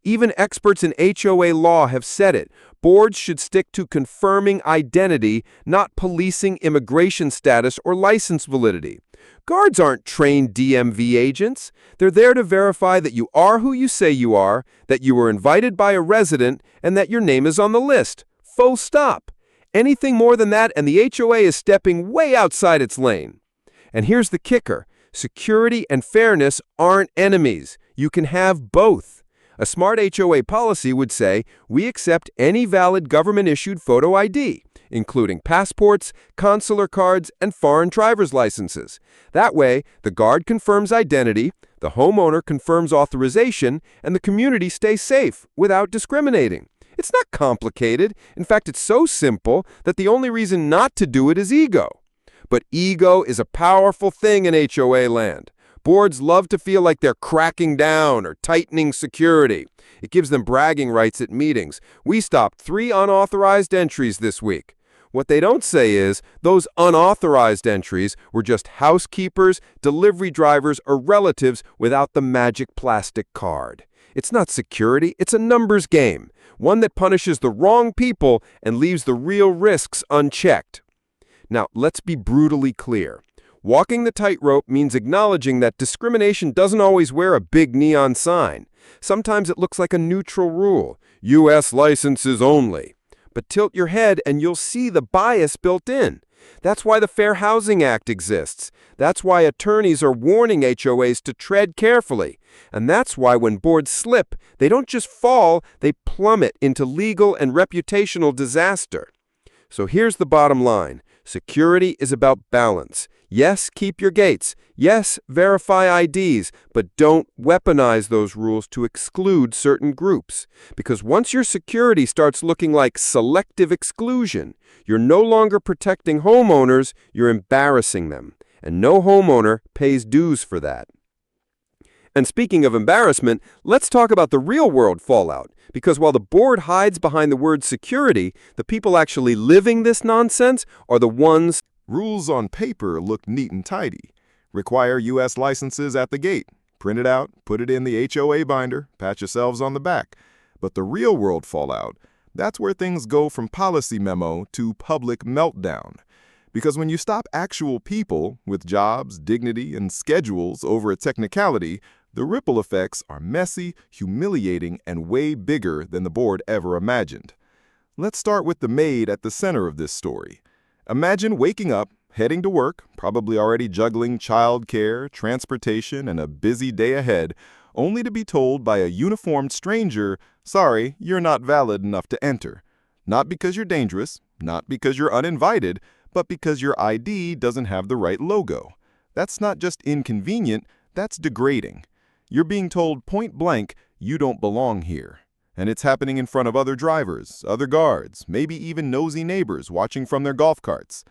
B: Even experts in HOA law have said it. Boards should stick to confirming identity, not policing immigration status or license validity. Guards aren't trained DMV agents. They're there to verify that you are who you say you are, that you were invited by a resident, and that your name is on the list. Full stop. Anything more than that, and the HOA is stepping way outside its lane. And here's the kicker. Security and fairness aren't enemies. You can have both. A smart HOA policy would say, we accept any valid government-issued photo ID, including passports, consular cards, and foreign driver's licenses. That way, the guard confirms identity, the homeowner confirms authorization, and the community stays safe without discriminating. It's not complicated. In fact, it's so simple that the only reason not to do it is ego. But ego is a powerful thing in HOA land. Boards love to feel like they're cracking down or tightening security. It gives them bragging rights at meetings. We stopped 3 unauthorized entries this week. What they don't say is those unauthorized entries were just housekeepers, delivery drivers, or relatives without the magic plastic card. It's not security, it's a numbers game, one that punishes the wrong people and leaves the real risks unchecked. Now, let's be brutally clear. Walking the tightrope means acknowledging that discrimination doesn't always wear a big neon sign. Sometimes it looks like a neutral rule, U.S. licenses only. But tilt your head and you'll see the bias built in. That's why the Fair Housing Act exists. That's why attorneys are warning HOAs to tread carefully. And that's why when boards slip, they don't just fall, they plummet into legal and reputational disaster. So here's the bottom line. Security is about balance. Yes, keep your gates. Yes, verify IDs, but don't weaponize those rules to exclude certain groups. Because once your security starts looking like selective exclusion, you're no longer protecting homeowners, you're embarrassing them. And no homeowner pays dues for that. And speaking of embarrassment, let's talk about the real-world fallout. Because while the board hides behind the word security, the people actually living this nonsense are the ones.
C: Rules on paper look neat and tidy. Require U.S. licenses at the gate. Print it out, put it in the HOA binder, pat yourselves on the back. But the real-world fallout, that's where things go from policy memo to public meltdown. Because when you stop actual people with jobs, dignity, and schedules over a technicality, the ripple effects are messy, humiliating, and way bigger than the board ever imagined. Let's start with the maid at the center of this story. Imagine waking up, heading to work, probably already juggling childcare, transportation, and a busy day ahead, only to be told by a uniformed stranger, sorry, you're not valid enough to enter. Not because you're dangerous, not because you're uninvited, but because your ID doesn't have the right logo. That's not just inconvenient, that's degrading. You're being told point blank, you don't belong here. And it's happening in front of other drivers, other guards, maybe even nosy neighbors watching from their golf carts.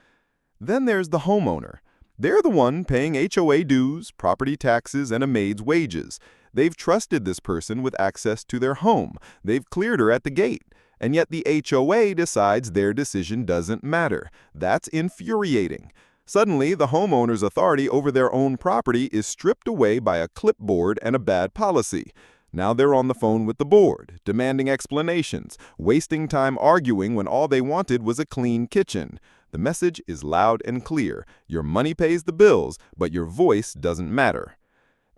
C: Then there's the homeowner. They're the one paying HOA dues, property taxes, and a maid's wages. They've trusted this person with access to their home. They've cleared her at the gate. And yet the HOA decides their decision doesn't matter. That's infuriating. Suddenly, the homeowner's authority over their own property is stripped away by a clipboard and a bad policy. Now they're on the phone with the board, demanding explanations, wasting time arguing when all they wanted was a clean kitchen. The message is loud and clear. Your money pays the bills, but your voice doesn't matter.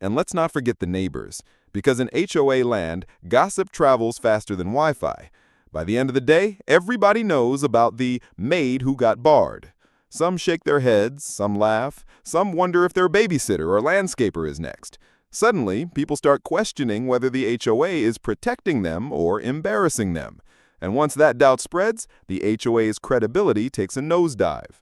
C: And let's not forget the neighbors, because in HOA land, gossip travels faster than Wi-Fi. By the end of the day, everybody knows about the maid who got barred. Some shake their heads, some laugh, some wonder if their babysitter or landscaper is next. Suddenly, people start questioning whether the HOA is protecting them or embarrassing them. And once that doubt spreads, the HOA's credibility takes a nosedive.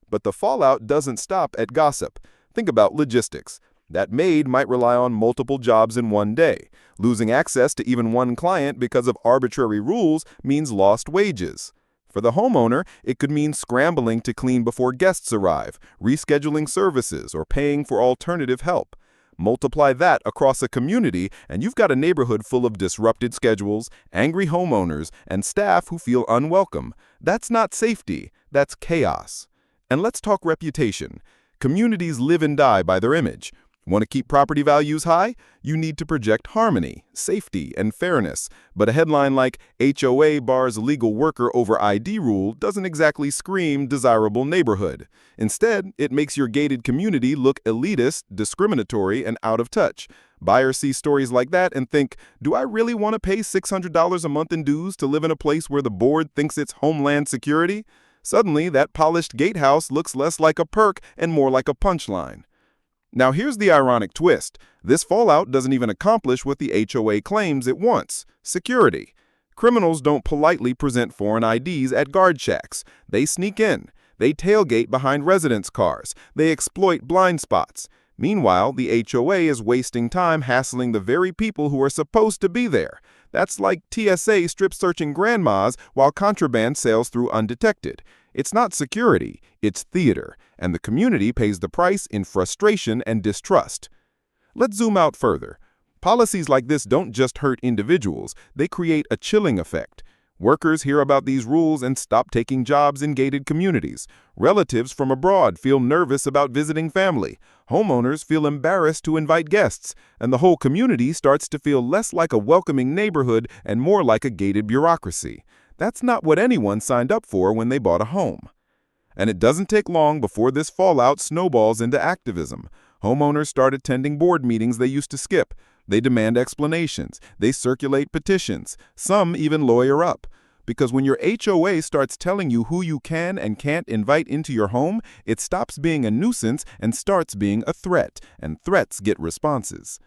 C: But the fallout doesn't stop at gossip. Think about logistics. That maid might rely on multiple jobs in one day. Losing access to even one client because of arbitrary rules means lost wages. For the homeowner, it could mean scrambling to clean before guests arrive, rescheduling services, or paying for alternative help. Multiply that across a community, and you've got a neighborhood full of disrupted schedules, angry homeowners, and staff who feel unwelcome. That's not safety, that's chaos. And let's talk reputation. Communities live and die by their image. Want to keep property values high? You need to project harmony, safety, and fairness. But a headline like HOA bars legal worker over ID rule doesn't exactly scream desirable neighborhood. Instead, it makes your gated community look elitist, discriminatory, and out of touch. Buyers see stories like that and think, do I really want to pay $600 a month in dues to live in a place where the board thinks it's homeland security? Suddenly, that polished gatehouse looks less like a perk and more like a punchline. Now here's the ironic twist. This fallout doesn't even accomplish what the HOA claims it wants: security. Criminals don't politely present foreign IDs at guard shacks. They sneak in. They tailgate behind residents' cars. They exploit blind spots. Meanwhile, the HOA is wasting time hassling the very people who are supposed to be there. That's like TSA strip-searching grandmas while contraband sails through undetected. It's not security, it's theater, and the community pays the price in frustration and distrust. Let's zoom out further. Policies like this don't just hurt individuals, they create a chilling effect. Workers hear about these rules and stop taking jobs in gated communities. Relatives from abroad feel nervous about visiting family. Homeowners feel embarrassed to invite guests, and the whole community starts to feel less like a welcoming neighborhood and more like a gated bureaucracy. That's not what anyone signed up for when they bought a home. And it doesn't take long before this fallout snowballs into activism. Homeowners start attending board meetings they used to skip. They demand explanations. They circulate petitions. Some even lawyer up. Because when your HOA starts telling you who you can and can't invite into your home, it stops being a nuisance and starts being a threat, and threats get responses.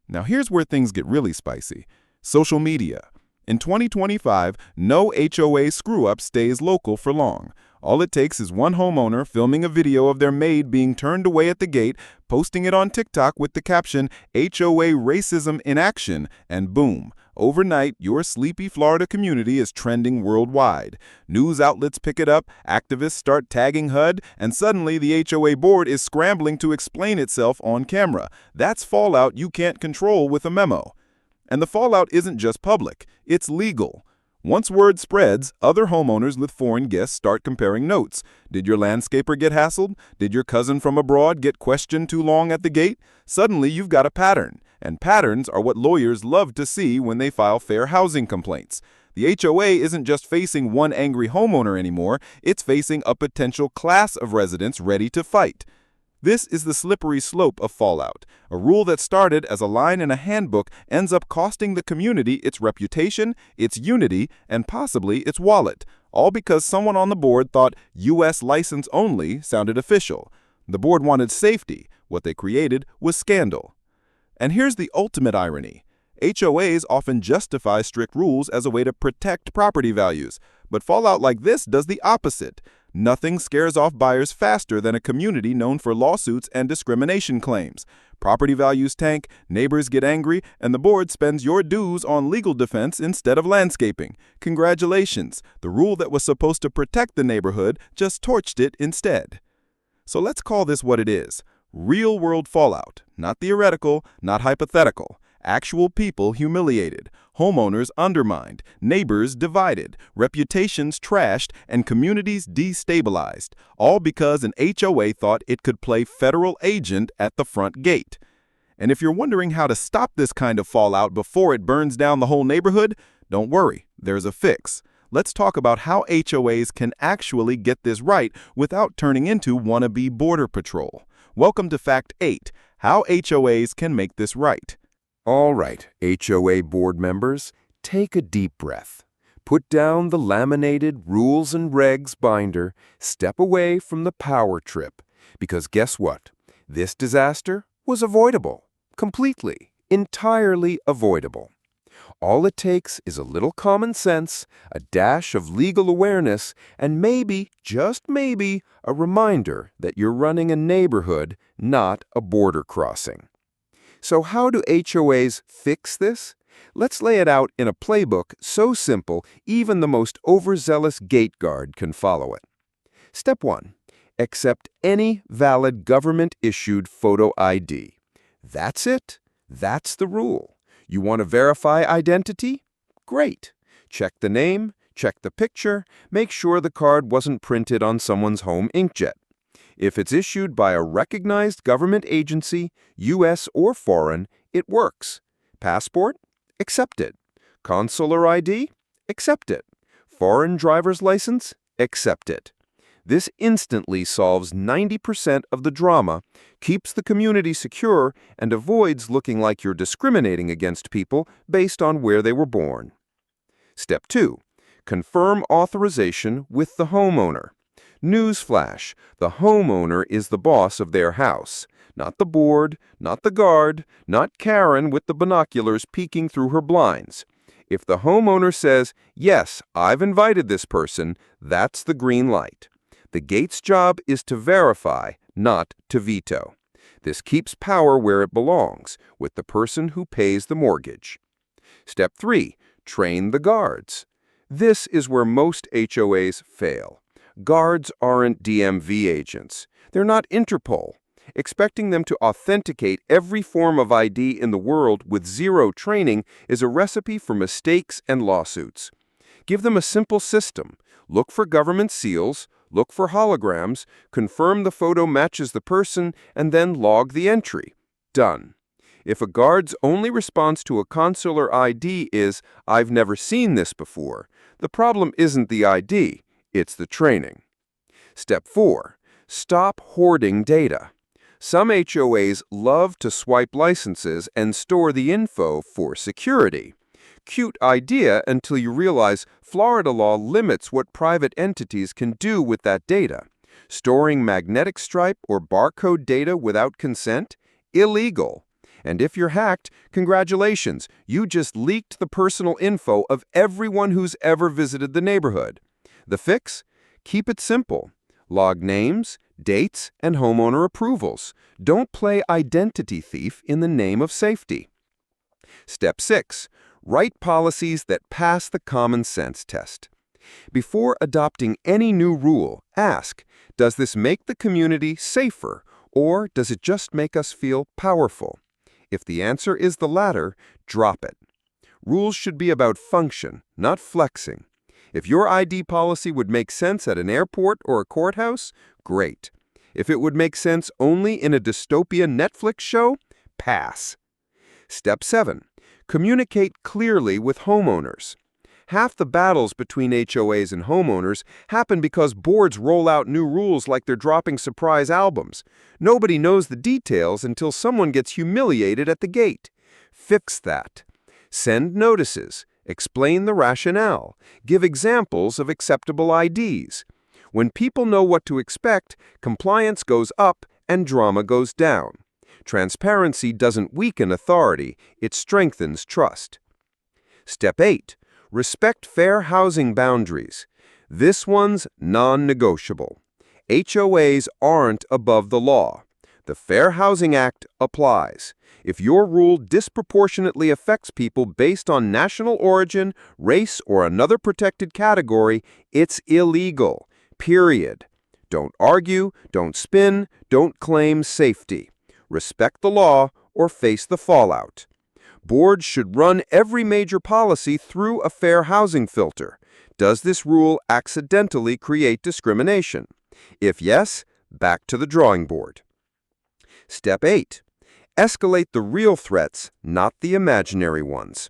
C: Now here's where things get really spicy. Social media. In 2025, no HOA screw-up stays local for long. All it takes is one homeowner filming a video of their maid being turned away at the gate, posting it on TikTok with the caption, "HOA racism in action," and boom. Overnight, your sleepy Florida community is trending worldwide. News outlets pick it up, activists start tagging HUD, and suddenly the HOA board is scrambling to explain itself on camera. That's fallout you can't control with a memo. And the fallout isn't just public, it's legal. Once word spreads, other homeowners with foreign guests start comparing notes. Did your landscaper get hassled? Did your cousin from abroad get questioned too long at the gate? Suddenly you've got a pattern. And patterns are what lawyers love to see when they file fair housing complaints. The HOA isn't just facing one angry homeowner anymore, it's facing a potential class of residents ready to fight. This is the slippery slope of fallout. A rule that started as a line in a handbook ends up costing the community its reputation, its unity, and possibly its wallet, all because someone on the board thought U.S. license only sounded official. The board wanted safety. What they created was scandal. And here's the ultimate irony. HOAs often justify strict rules as a way to protect property values.
D: But fallout like this does the opposite. Nothing scares off buyers faster than a community known for lawsuits and discrimination claims. Property values tank, neighbors get angry, and the board spends your dues on legal defense instead of landscaping. Congratulations, the rule that was supposed to protect the neighborhood just torched it instead. So let's call this what it is. Real-world fallout, not theoretical, not hypothetical. Actual people humiliated, homeowners undermined, neighbors divided, reputations trashed, and communities destabilized, all because an HOA thought it could play federal agent at the front gate. And if you're wondering how to stop this kind of fallout before it burns down the whole neighborhood, don't worry, there's a fix. Let's talk about how HOAs can actually get this right without turning into wannabe border patrol. Welcome to Fact 8, how HOAs can make this right.
B: All right, HOA board members, take a deep breath. Put down the laminated rules and regs binder, step away from the power trip, because guess what? This disaster was avoidable. Completely, entirely avoidable. All it takes is a little common sense, a dash of legal awareness, and maybe, just maybe, a reminder that you're running a neighborhood, not a border crossing. So how do HOAs fix this? Let's lay it out in a playbook so simple even the most overzealous gate guard can follow it. Step 1. Accept any valid government-issued photo ID. That's it. That's the rule. You want to verify identity? Great. Check the name, check the picture, make sure the card wasn't printed on someone's home inkjet. If it's issued by a recognized government agency, U.S. or foreign, it works. Passport? Accept it. Consular ID? Accept it. Foreign driver's license? Accept it. This instantly solves 90% of the drama, keeps the community secure, and avoids looking like you're discriminating against people based on where they were born. Step 2. Confirm authorization with the homeowner. Newsflash, the homeowner is the boss of their house. Not the board, not the guard, not Karen with the binoculars peeking through her blinds. If the homeowner says, yes, I've invited this person, that's the green light. The gate's job is to verify, not to veto. This keeps power where it belongs, with the person who pays the mortgage. Step 3. Train the guards. This is where most HOAs fail. Guards aren't DMV agents. They're not Interpol. Expecting them to authenticate every form of ID in the world with zero training is a recipe for mistakes and lawsuits. Give them a simple system. Look for government seals, look for holograms, confirm the photo matches the person, and then log the entry. Done. If a guard's only response to a consular ID is, I've never seen this before, the problem isn't the ID, it's the training. Step 4. Stop hoarding data. Some HOAs love to swipe licenses and store the info for security. Cute idea until you realize Florida law limits what private entities can do with that data. Storing magnetic stripe or barcode data without consent? Illegal. And if you're hacked, congratulations, you just leaked the personal info of everyone who's ever visited the neighborhood. The fix? Keep it simple. Log names, dates, and homeowner approvals. Don't play identity thief in the name of safety. Step 6. Write policies that pass the common sense test. Before adopting any new rule, ask, does this make the community safer, or does it just make us feel powerful? If the answer is the latter, drop it. Rules should be about function, not flexing. If your ID policy would make sense at an airport or a courthouse, great. If it would make sense only in a dystopia Netflix show, pass. Step 7. Communicate clearly with homeowners. Half the battles between HOAs and homeowners happen because boards roll out new rules like they're dropping surprise albums. Nobody knows the details until someone gets humiliated at the gate. Fix that. Send notices. Explain the rationale. Give examples of acceptable IDs. When people know what to expect, compliance goes up and drama goes down. Transparency doesn't weaken authority, it strengthens trust. Step 8. Respect fair housing boundaries. This one's non-negotiable. HOAs aren't above the law. The Fair Housing Act applies. If your rule disproportionately affects people based on national origin, race, or another protected category, it's illegal. Period. Don't argue, don't spin, don't claim safety. Respect the law or face the fallout. Boards should run every major policy through a fair housing filter. Does this rule accidentally create discrimination? If yes, back to the drawing board. Step 8. Escalate the real threats, not the imaginary ones.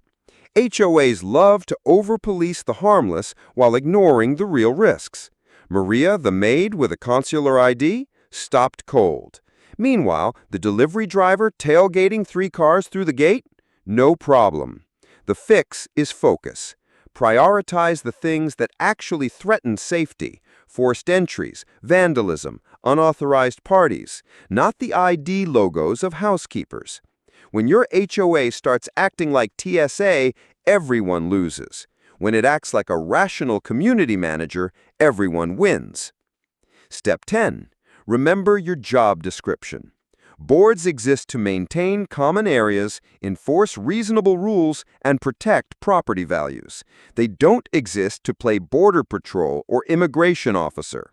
B: HOAs love to over-police the harmless while ignoring the real risks. Maria, the maid with a consular ID, stopped cold. Meanwhile, the delivery driver tailgating 3 cars through the gate? No problem. The fix is focus. Prioritize the things that actually threaten safety: forced entries, vandalism, unauthorized parties, not the ID logos of housekeepers. When your HOA starts acting like TSA, everyone loses. When it acts like a rational community manager, everyone wins. Step 10. Remember your job description. Boards exist to maintain common areas, enforce reasonable rules, and protect property values. They don't exist to play border patrol or immigration officer.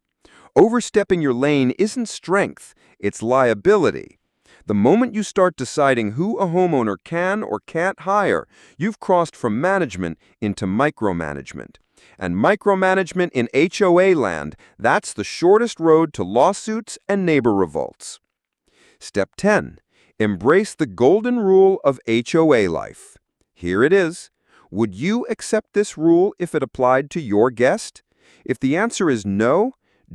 B: Overstepping your lane isn't strength, it's liability. The moment you start deciding who a homeowner can or can't hire, you've crossed from management into micromanagement. And micromanagement in HOA land, that's the shortest road to lawsuits and neighbor revolts. Step 10. Embrace the golden rule of HOA life. Here it is. Would you accept this rule if it applied to your guest? If the answer is no,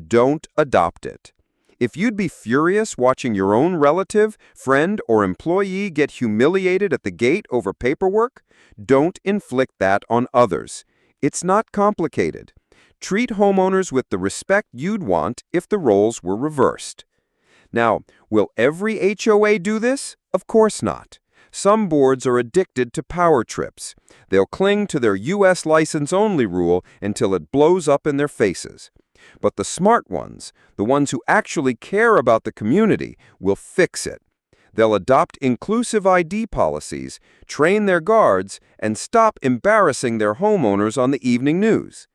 B: don't adopt it. If you'd be furious watching your own relative, friend, or employee get humiliated at the gate over paperwork, don't inflict that on others. It's not complicated. Treat homeowners with the respect you'd want if the roles were reversed. Now, will every HOA do this? Of course not. Some boards are addicted to power trips. They'll cling to their U.S. license-only rule until it blows up in their faces. But the smart ones, the ones who actually care about the community, will fix it. They'll adopt inclusive ID policies, train their guards, and stop embarrassing their homeowners on the evening news.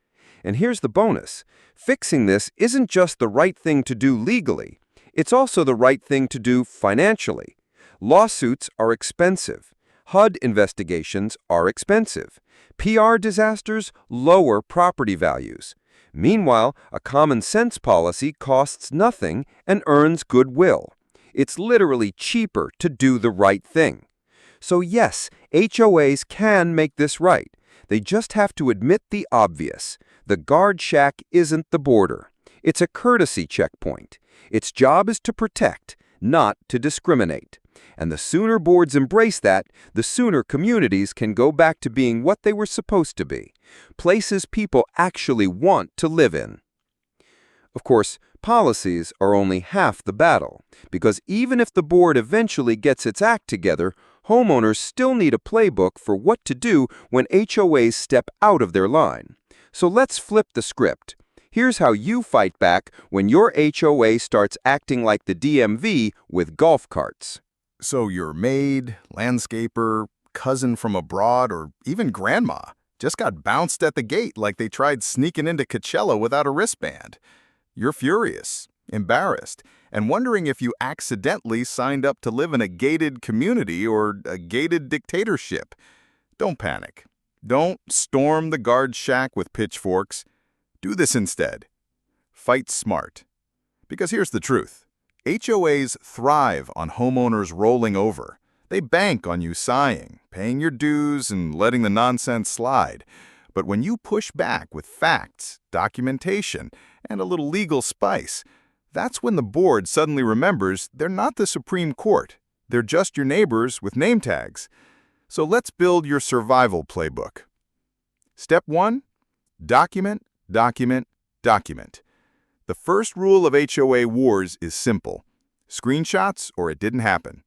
B: And here's the bonus. Fixing this isn't just the right thing to do legally. It's also the right thing to do financially. Lawsuits are expensive. HUD investigations are expensive. PR disasters lower property values. Meanwhile, a common-sense policy costs nothing and earns goodwill. It's literally cheaper to do the right thing. So yes, HOAs can make this right. They just have to admit the obvious. The guard shack isn't the border. It's a courtesy checkpoint. Its job is to protect, not to discriminate. And the sooner boards embrace that, the sooner communities can go back to being what they were supposed to be, places people actually want to live in. Of course, policies are only half the battle, because even if the board eventually gets its act together, homeowners still need a playbook for what to do when HOAs step out of their line. So let's flip the script. Here's how you fight back when your HOA starts acting like the DMV with golf carts.
C: So your maid, landscaper, cousin from abroad, or even grandma just got bounced at the gate like they tried sneaking into Coachella without a wristband. You're furious, embarrassed, and wondering if you accidentally signed up to live in a gated community or a gated dictatorship. Don't panic. Don't storm the guard shack with pitchforks. Do this instead. Fight smart. Because here's the truth. HOAs thrive on homeowners rolling over. They bank on you sighing, paying your dues, and letting the nonsense slide. But when you push back with facts, documentation, and a little legal spice, that's when the board suddenly remembers they're not the Supreme Court. They're just your neighbors with name tags. So let's build your survival playbook. Step 1. Document, document, document. The first rule of HOA wars is simple. Screenshots or it didn't happen.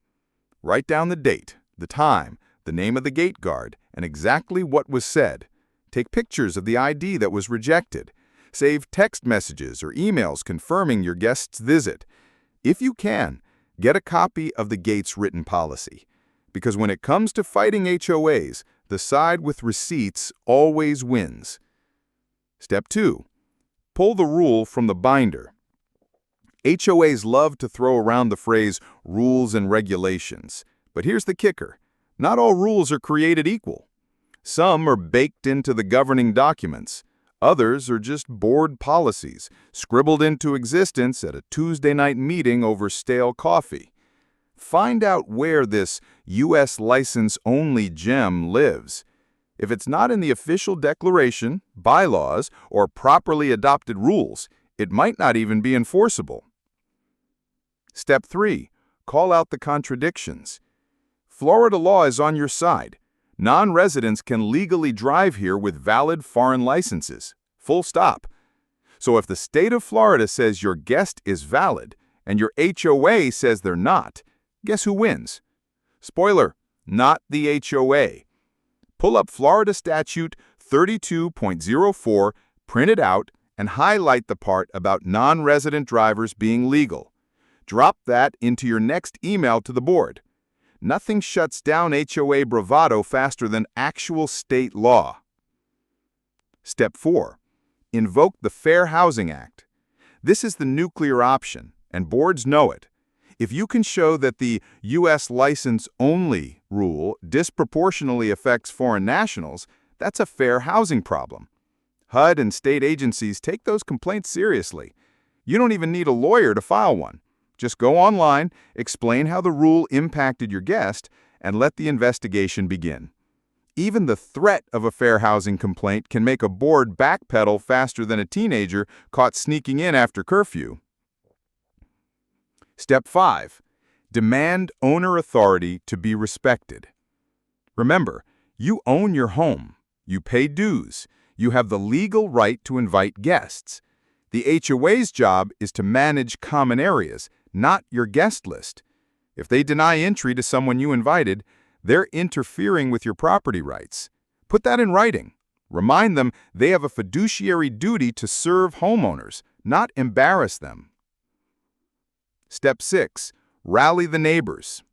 C: Write down the date, the time, the name of the gate guard, and exactly what was said. Take pictures of the ID that was rejected. Save text messages or emails confirming your guest's visit. If you can, get a copy of the gate's written policy. Because when it comes to fighting HOAs, the side with receipts always wins. Step 2. Pull the rule from the binder. HOAs love to throw around the phrase rules and regulations. But here's the kicker. Not all rules are created equal. Some are baked into the governing documents. Others are just board policies, scribbled into existence at a Tuesday night meeting over stale coffee. Find out where this U.S. license-only gem lives. If it's not in the official declaration, bylaws, or properly adopted rules, it might not even be enforceable. Step 3. Call out the contradictions. Florida law is on your side. Non-residents can legally drive here with valid foreign licenses. Full stop. So if the state of Florida says your guest is valid and your HOA says they're not, guess who wins? Spoiler, not the HOA. Pull up Florida Statute 32.04, print it out, and highlight the part about non-resident drivers being legal. Drop that into your next email to the board. Nothing shuts down HOA bravado faster than actual state law. Step 4. Invoke the Fair Housing Act. This is the nuclear option, and boards know it. If you can show that the U.S. license-only rule disproportionately affects foreign nationals, that's a fair housing problem. HUD and state agencies take those complaints seriously. You don't even need a lawyer to file one. Just go online, explain how the rule impacted your guest, and let the investigation begin. Even the threat of a fair housing complaint can make a board backpedal faster than a teenager caught sneaking in after curfew. Step 5. Demand owner authority to be respected. Remember, you own your home. You pay dues. You have the legal right to invite guests. The HOA's job is to manage common areas, not your guest list. If they deny entry to someone you invited, they're interfering with your property rights. Put that in writing. Remind them they have a fiduciary duty to serve homeowners, not embarrass them. Step 6. Rally the neighbors.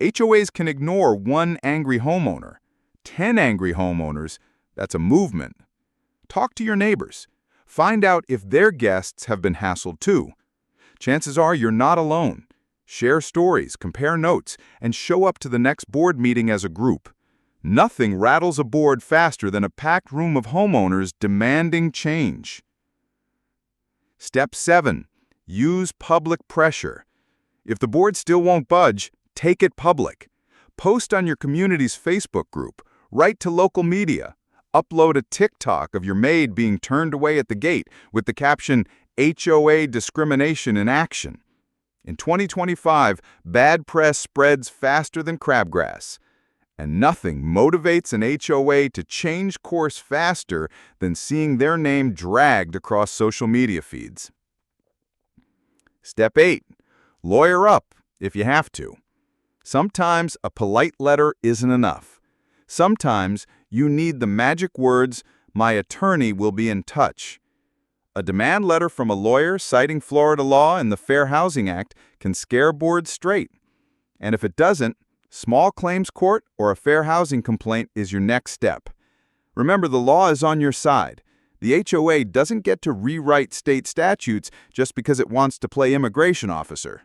C: HOAs can ignore one angry homeowner. 10 angry homeowners, that's a movement. Talk to your neighbors. Find out if their guests have been hassled too. Chances are you're not alone. Share stories, compare notes, and show up to the next board meeting as a group. Nothing rattles a board faster than a packed room of homeowners demanding change. Step 7. Use public pressure. If the board still won't budge, take it public. Post on your community's Facebook group. Write to local media. Upload a TikTok of your maid being turned away at the gate with the caption, HOA discrimination in action. In 2025, bad press spreads faster than crabgrass. And nothing motivates an HOA to change course faster than seeing their name dragged across social media feeds. Step 8. Lawyer up if you have to. Sometimes a polite letter isn't enough. Sometimes you need the magic words, "My attorney will be in touch." A demand letter from a lawyer citing Florida law and the Fair Housing Act can scare boards straight. And if it doesn't, small claims court or a fair housing complaint is your next step. Remember, the law is on your side. The HOA doesn't get to rewrite state statutes just because it wants to play immigration officer.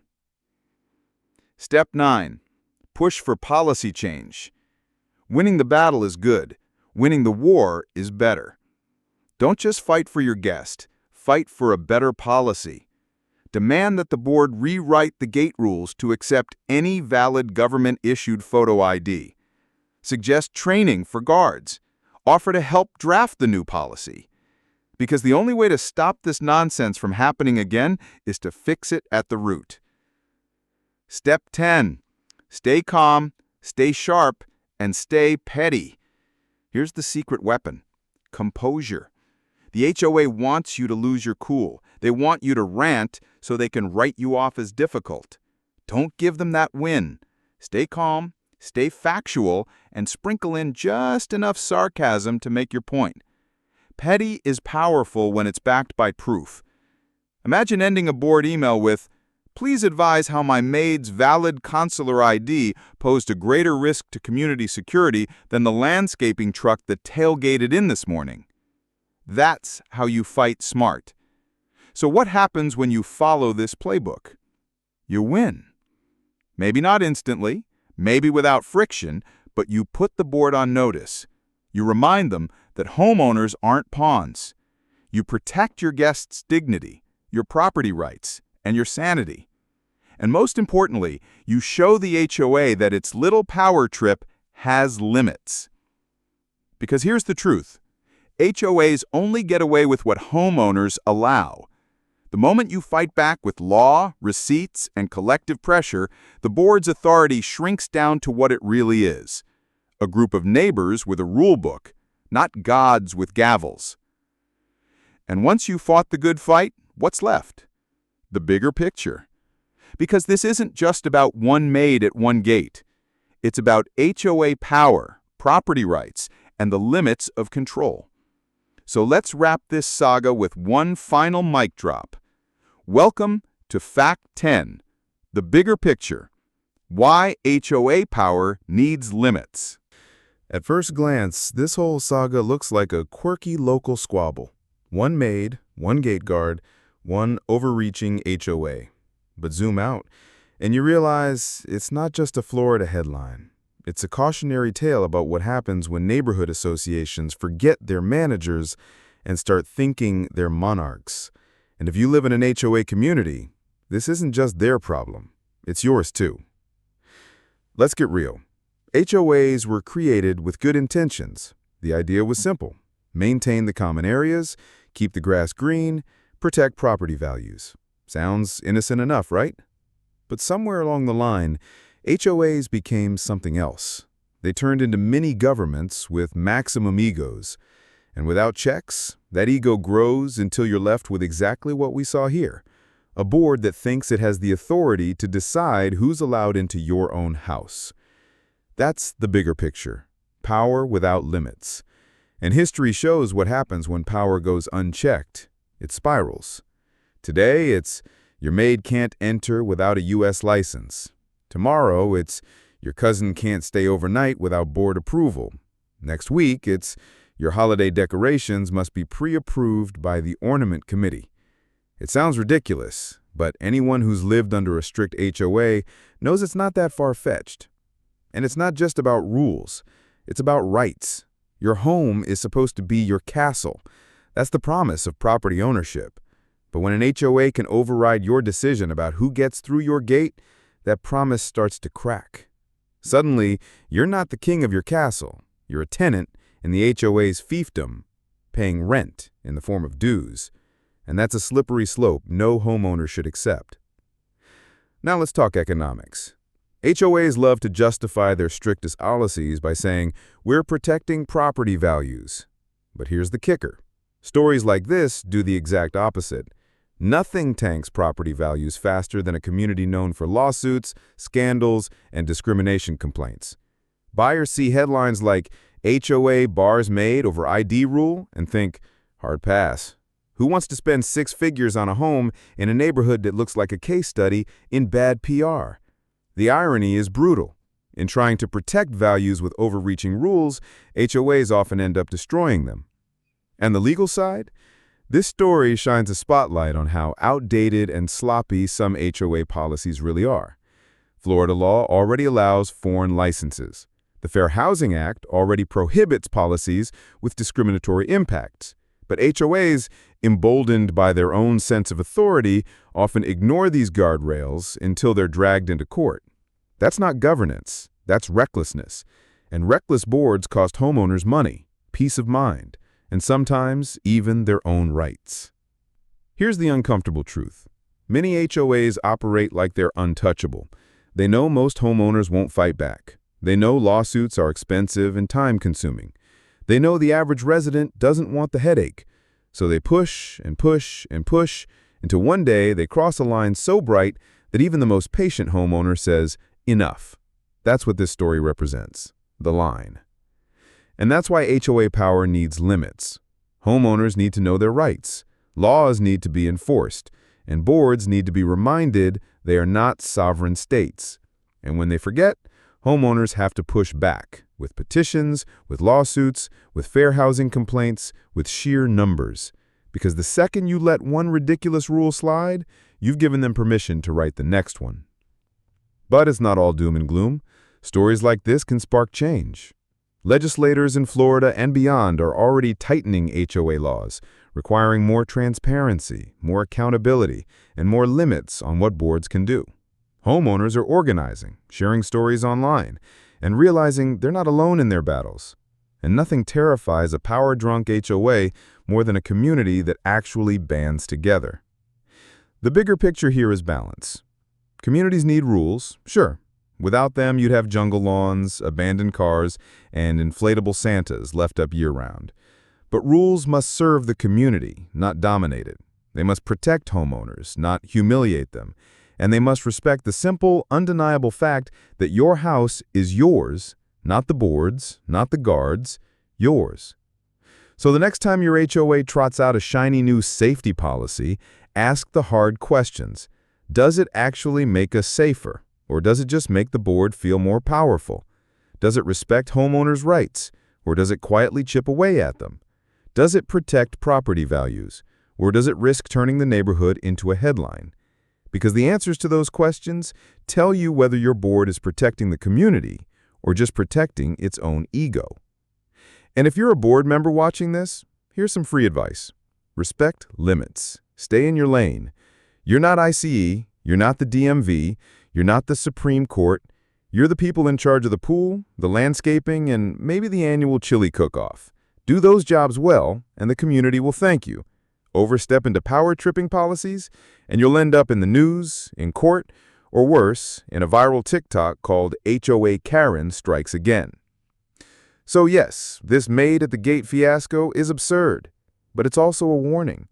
C: Step 9. Push for policy change. Winning the battle is good. Winning the war is better. Don't just fight for your guest. Fight for a better policy. Demand that the board rewrite the gate rules to accept any valid government-issued photo ID. Suggest training for guards. Offer to help draft the new policy. Because the only way to stop this nonsense from happening again is to fix it at the root. Step 10. Stay calm, stay sharp, and stay petty. Here's the secret weapon: composure. The HOA wants you to lose your cool. They want you to rant so they can write you off as difficult. Don't give them that win. Stay calm, stay factual, and sprinkle in just enough sarcasm to make your point. Petty is powerful when it's backed by proof. Imagine ending a board email with, "Please advise how my maid's valid consular ID posed a greater risk to community security than the landscaping truck that tailgated in this morning." That's how you fight smart. So what happens when you follow this playbook? You win. Maybe not instantly, maybe without friction, but you put the board on notice. You remind them that homeowners aren't pawns. You protect your guests' dignity, your property rights, and your sanity. And most importantly, you show the HOA that its little power trip has limits. Because here's the truth. HOAs only get away with what homeowners allow. The moment you fight back with law, receipts, and collective pressure, the board's authority shrinks down to what it really is: a group of neighbors with a rule book, not gods with gavels. And once you fought the good fight, what's left? The bigger picture. Because this isn't just about one maid at one gate. It's about HOA power, property rights, and the limits of control. So let's wrap this saga with one final mic drop. Welcome to Fact 10, the bigger picture: why HOA power needs limits.
D: At first glance, this whole saga looks like a quirky local squabble. One maid, one gate guard, one overreaching HOA. But zoom out, and you realize it's not just a Florida headline. It's a cautionary tale about what happens when neighborhood associations forget their managers and start thinking they're monarchs. And if you live in an HOA community, this isn't just their problem. It's yours too. Let's get real. HOAs were created with good intentions. The idea was simple: maintain the common areas, keep the grass green, protect property values. Sounds innocent enough, right? But somewhere along the line, HOAs became something else. They turned into mini governments with maximum egos. And without checks, that ego grows until you're left with exactly what we saw here: a board that thinks it has the authority to decide who's allowed into your own house. That's the bigger picture: power without limits. And history shows what happens when power goes unchecked. It spirals. Today, it's your maid can't enter without a U.S. license. Tomorrow, it's your cousin can't stay overnight without board approval. Next week, it's your holiday decorations must be pre-approved by the ornament committee. It sounds ridiculous, but anyone who's lived under a strict HOA knows it's not that far-fetched. And it's not just about rules. It's about rights. Your home is supposed to be your castle. That's the promise of property ownership. But when an HOA can override your decision about who gets through your gate, that promise starts to crack. Suddenly, you're not the king of your castle. You're a tenant in the HOA's fiefdom, paying rent in the form of dues. And that's a slippery slope no homeowner should accept. Now let's talk economics. HOAs love to justify their strictest policies by saying, "We're protecting property values." But here's the kicker. Stories like this do the exact opposite. Nothing tanks property values faster than a community known for lawsuits, scandals, and discrimination complaints. Buyers see headlines like HOA bars Maid over ID rule and think, hard pass. Who wants to spend 6 figures on a home in a neighborhood that looks like a case study in bad PR? The irony is brutal. In trying to protect values with overreaching rules, HOAs often end up destroying them. And the legal side? This story shines a spotlight on how outdated and sloppy some HOA policies really are. Florida law already allows foreign licenses. The Fair Housing Act already prohibits policies with discriminatory impacts. But HOAs, emboldened by their own sense of authority, often ignore these guardrails until they're dragged into court. That's not governance, that's recklessness. And reckless boards cost homeowners money, peace of mind, and sometimes even their own rights. Here's the uncomfortable truth. Many HOAs operate like they're untouchable. They know most homeowners won't fight back. They know lawsuits are expensive and time-consuming. They know the average resident doesn't want the headache. So they push and push and push until one day they cross a line so bright that even the most patient homeowner says, enough. That's what this story represents, the line. And that's why HOA power needs limits.
C: Homeowners need to know their rights. Laws need to be enforced. And boards need to be reminded they are not sovereign states. And when they forget, homeowners have to push back with petitions, with lawsuits, with fair housing complaints, with sheer numbers. Because the second you let one ridiculous rule slide, you've given them permission to write the next one. But it's not all doom and gloom. Stories like this can spark change. Legislators in Florida and beyond are already tightening HOA laws, requiring more transparency, more accountability, and more limits on what boards can do. Homeowners are organizing, sharing stories online, and realizing they're not alone in their battles. And nothing terrifies a power-drunk HOA more than a community that actually bands together. The bigger picture here is balance. Communities need rules, sure. Without them, you'd have jungle lawns, abandoned cars, and inflatable Santas left up year-round. But rules must serve the community, not dominate it. They must protect homeowners, not humiliate them. And they must respect the simple, undeniable fact that your house is yours, not the board's, not the guard's, yours. So the next time your HOA trots out a shiny new safety policy, ask the hard questions. Does it actually make us safer? Or does it just make the board feel more powerful? Does it respect homeowners' rights? Or does it quietly chip away at them? Does it protect property values? Or does it risk turning the neighborhood into a headline? Because the answers to those questions tell you whether your board is protecting the community or just protecting its own ego. And if you're a board member watching this, here's some free advice. Respect limits. Stay in your lane. You're not ICE, you're not the DMV, you're not the Supreme Court. You're the people in charge of the pool, the landscaping, and maybe the annual chili cook-off. Do those jobs well, and the community will thank you. Overstep into power-tripping policies, and you'll end up in the news, in court, or worse, in a viral TikTok called HOA Karen Strikes Again. So yes, this Maid at the Gate fiasco is absurd, but it's also a warning.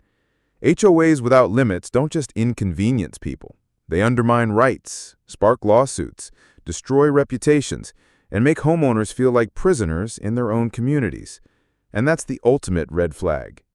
C: HOAs without limits don't just inconvenience people. They undermine rights, spark lawsuits, destroy reputations, and make homeowners feel like prisoners in their own communities. And that's the ultimate red flag.